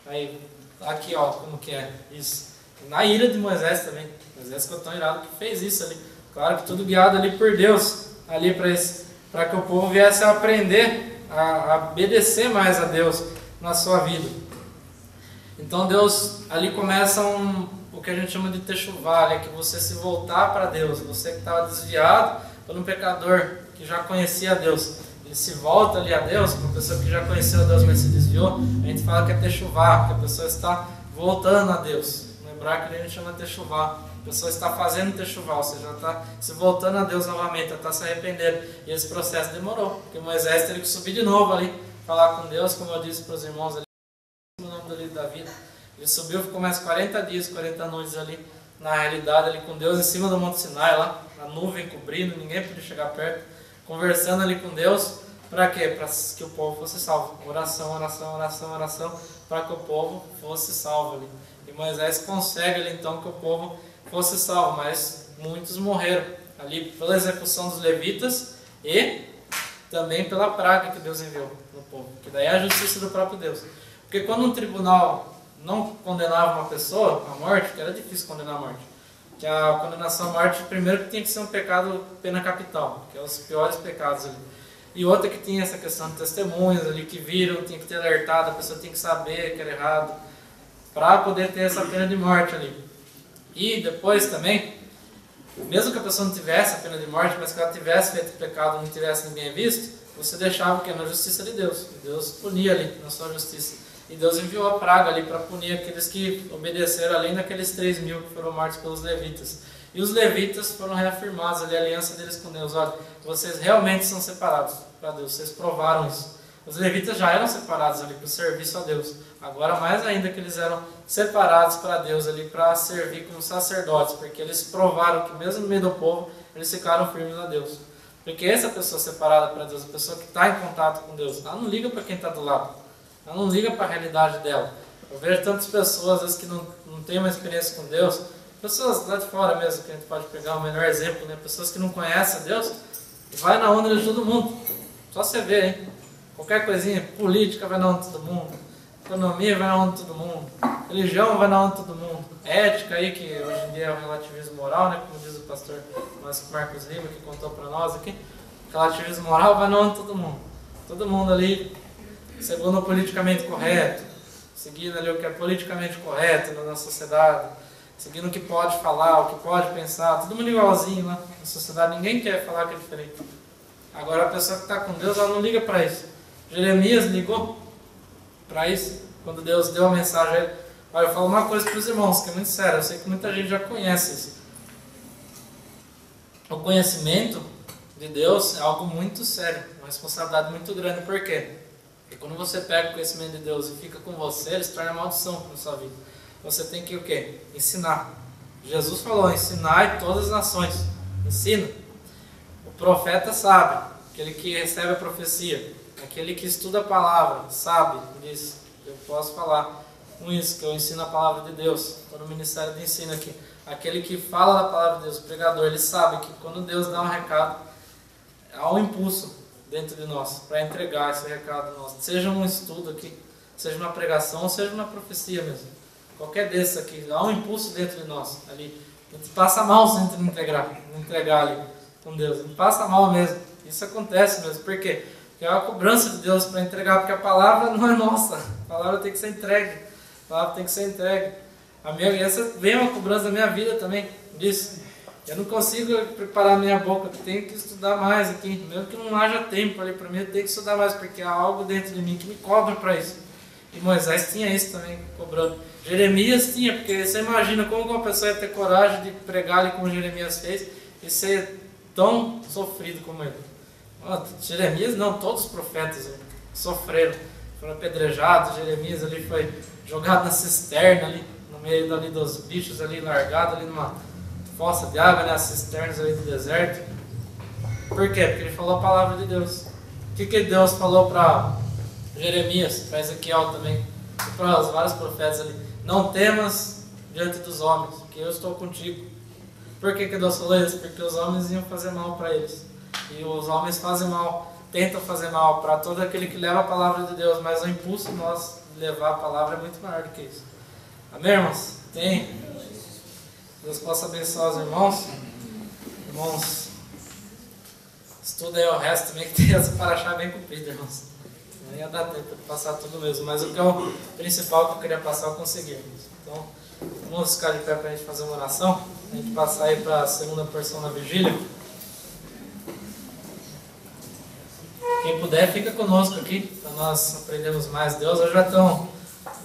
Aí, aqui ó, como que é isso. Na ira de Moisés também. Moisés ficou tão irado que fez isso ali. Claro que tudo guiado ali por Deus. Ali para que o povo viesse a aprender a obedecer mais a Deus na sua vida. Então Deus ali começa o que a gente chama de techuvá, é que você se voltar para Deus. Você que estava desviado por um pecador que já conhecia a Deus, ele se volta ali a Deus. Uma pessoa que já conheceu a Deus, mas se desviou, a gente fala que é techuvá, que a pessoa está voltando a Deus. No hebraico a gente chama techuvá. A pessoa está fazendo techuvá, ou seja, está se voltando a Deus novamente, está se arrependendo. E esse processo demorou, porque Moisés teve que subir de novo ali, falar com Deus, como eu disse para os irmãos ali, no nome do livro da vida. Ele subiu, ficou mais 40 dias, 40 noites ali, na realidade, ali com Deus, em cima do Monte Sinai, lá, na nuvem cobrindo, ninguém podia chegar perto, conversando ali com Deus. Para quê? Para que o povo fosse salvo. Oração, oração, oração, oração, para que o povo fosse salvo ali. E Moisés consegue ali então que o povo fosse salvo, mas muitos morreram ali pela execução dos levitas e também pela praga que Deus enviou no povo, que daí é a justiça do próprio Deus. Porque quando um tribunal não condenava uma pessoa à morte, que era difícil condenar a morte, que a condenação à morte, primeiro que tinha que ser um pecado pena capital, que é os piores pecados ali. E outra que tinha essa questão de testemunhas ali que viram, tinha que ter alertado, a pessoa tinha que saber que era errado, para poder ter essa pena de morte ali. E depois também, mesmo que a pessoa não tivesse a pena de morte, mas que ela tivesse feito pecado e não tivesse ninguém visto, você deixava o que? Na justiça de Deus. Deus punia ali, na sua justiça. E Deus enviou a praga ali para punir aqueles que obedeceram, além daqueles 3.000 que foram mortos pelos levitas. E os levitas foram reafirmados ali, a aliança deles com Deus. Olha, vocês realmente são separados para Deus, vocês provaram isso. Os levitas já eram separados ali para o serviço a Deus. Agora mais ainda que eles eram separados para Deus ali, para servir como sacerdotes, porque eles provaram que mesmo no meio do povo, eles ficaram firmes a Deus. Porque essa pessoa separada para Deus, a pessoa que está em contato com Deus, ela não liga para quem está do lado, ela não liga para a realidade dela. Eu vejo tantas pessoas às vezes que não têm uma experiência com Deus, pessoas lá de fora mesmo, que a gente pode pegar o melhor exemplo, né? Pessoas que não conhecem a Deus, e vai na onda de todo mundo. Só você vê, hein? Qualquer coisinha, política vai na onda de todo mundo, economia vai na onda de todo mundo, religião vai na onda de todo mundo, ética aí, que hoje em dia é o relativismo moral, né? Como diz o pastor Marcos Lima, que contou para nós aqui, relativismo moral vai na onda de todo mundo. Todo mundo ali, segundo o politicamente correto, seguindo ali o que é politicamente correto na sociedade, seguindo o que pode falar, o que pode pensar, todo mundo igualzinho lá na sociedade, ninguém quer falar que é diferente. Agora a pessoa que está com Deus, ela não liga para isso. Jeremias ligou para isso, quando Deus deu a mensagem a ele. Olha, eu falo uma coisa para os irmãos, que é muito sério, eu sei que muita gente já conhece isso. O conhecimento de Deus é algo muito sério, uma responsabilidade muito grande. Por quê? Porque quando você pega o conhecimento de Deus e fica com você, ele se torna maldição na sua vida. Você tem que o quê? Ensinar. Jesus falou, ensinai todas as nações. Ensina. O profeta sabe, aquele que recebe a profecia. Aquele que estuda a palavra, sabe disso. Eu posso falar com isso, que eu ensino a palavra de Deus. Estou no ministério de ensino aqui. Aquele que fala da palavra de Deus, o pregador, ele sabe que quando Deus dá um recado, há um impulso dentro de nós para entregar esse recado nosso. Seja um estudo aqui, seja uma pregação, ou seja uma profecia mesmo. Qualquer desses aqui, há um impulso dentro de nós. Ali, a gente passa mal se a gente não entregar ali com Deus. A gente passa mal mesmo. Isso acontece mesmo. Por quê? Porque é uma cobrança de Deus para entregar, porque a palavra não é nossa. A palavra tem que ser entregue. A palavra tem que ser entregue. E essa vem uma cobrança da minha vida também, disso. Eu não consigo preparar minha boca, eu tenho que estudar mais aqui. Mesmo que não haja tempo ali para mim, eu tenho que estudar mais, porque há algo dentro de mim que me cobra para isso. E Moisés tinha isso também, cobrando. Jeremias tinha, porque você imagina como uma pessoa ia ter coragem de pregar ali como Jeremias fez e ser tão sofrido como ele. Jeremias não, todos os profetas sofreram, foram apedrejados. Jeremias ali foi jogado na cisterna ali, no meio ali dos bichos ali, largado ali numa fossa de água, né, as cisternas ali do deserto. Por quê? Porque ele falou a palavra de Deus. O que Deus falou para Jeremias, para Ezequiel também, e para os vários profetas ali? Não temas diante dos homens, que eu estou contigo. Por que Deus falou isso? Porque os homens iam fazer mal para eles. E os homens fazem mal, tentam fazer mal para todo aquele que leva a palavra de Deus, mas o impulso nosso de levar a palavra é muito maior do que isso. Amém, irmãos? Tem? Deus possa abençoar os irmãos. Irmãos, estuda aí o resto também, que tem essa paraxá bem comprida, irmãos. Não ia dar tempo de passar tudo mesmo, mas o que é o principal que eu queria passar eu consegui, irmãos. Então, vamos ficar de pé para a gente fazer uma oração, a gente passar aí para a segunda porção da vigília. Quem puder, fica conosco aqui, para nós aprendermos mais Deus. Hoje vai ter um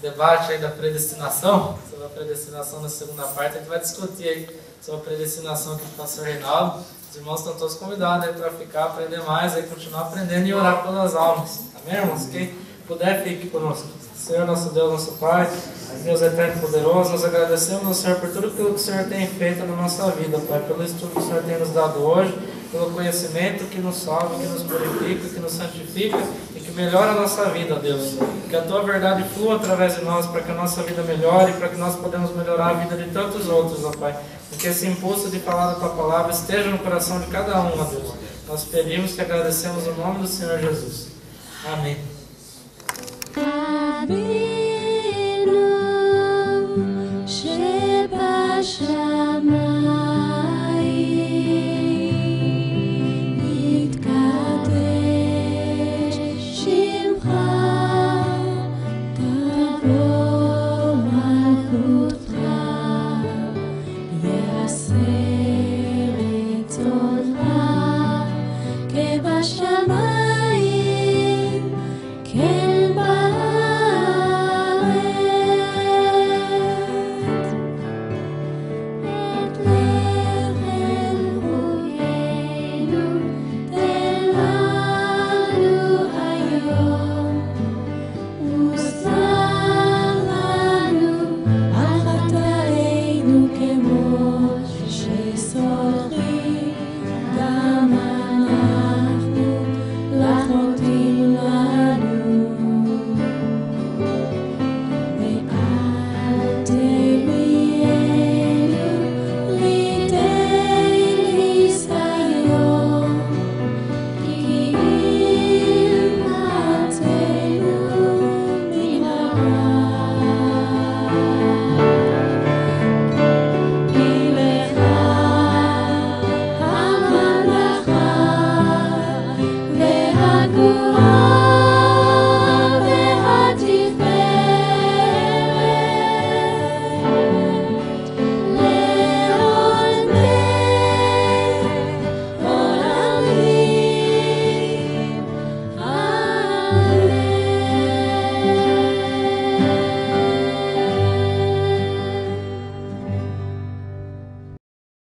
debate aí da predestinação, sobre a predestinação na segunda parte. A gente vai discutir aí sobre a predestinação aqui do pastor Reinaldo. Os irmãos estão todos convidados aí para ficar, aprender mais, aí continuar aprendendo e orar pelas almas. Amém, irmãos? Quem puder, fique conosco. Senhor, nosso Deus, nosso Pai, Deus eterno e poderoso, nós agradecemos ao Senhor por tudo aquilo que o Senhor tem feito na nossa vida, Pai, pelo estudo que o Senhor tem nos dado hoje, pelo conhecimento que nos salva, que nos purifica, que nos santifica e que melhora a nossa vida, Deus. Que a Tua verdade flua através de nós para que a nossa vida melhore, para que nós podemos melhorar a vida de tantos outros, ó Pai. E que esse impulso de falar da Tua palavra esteja no coração de cada um, ó Deus. Nós pedimos e agradecemos o nome do Senhor Jesus. Amém. Amém.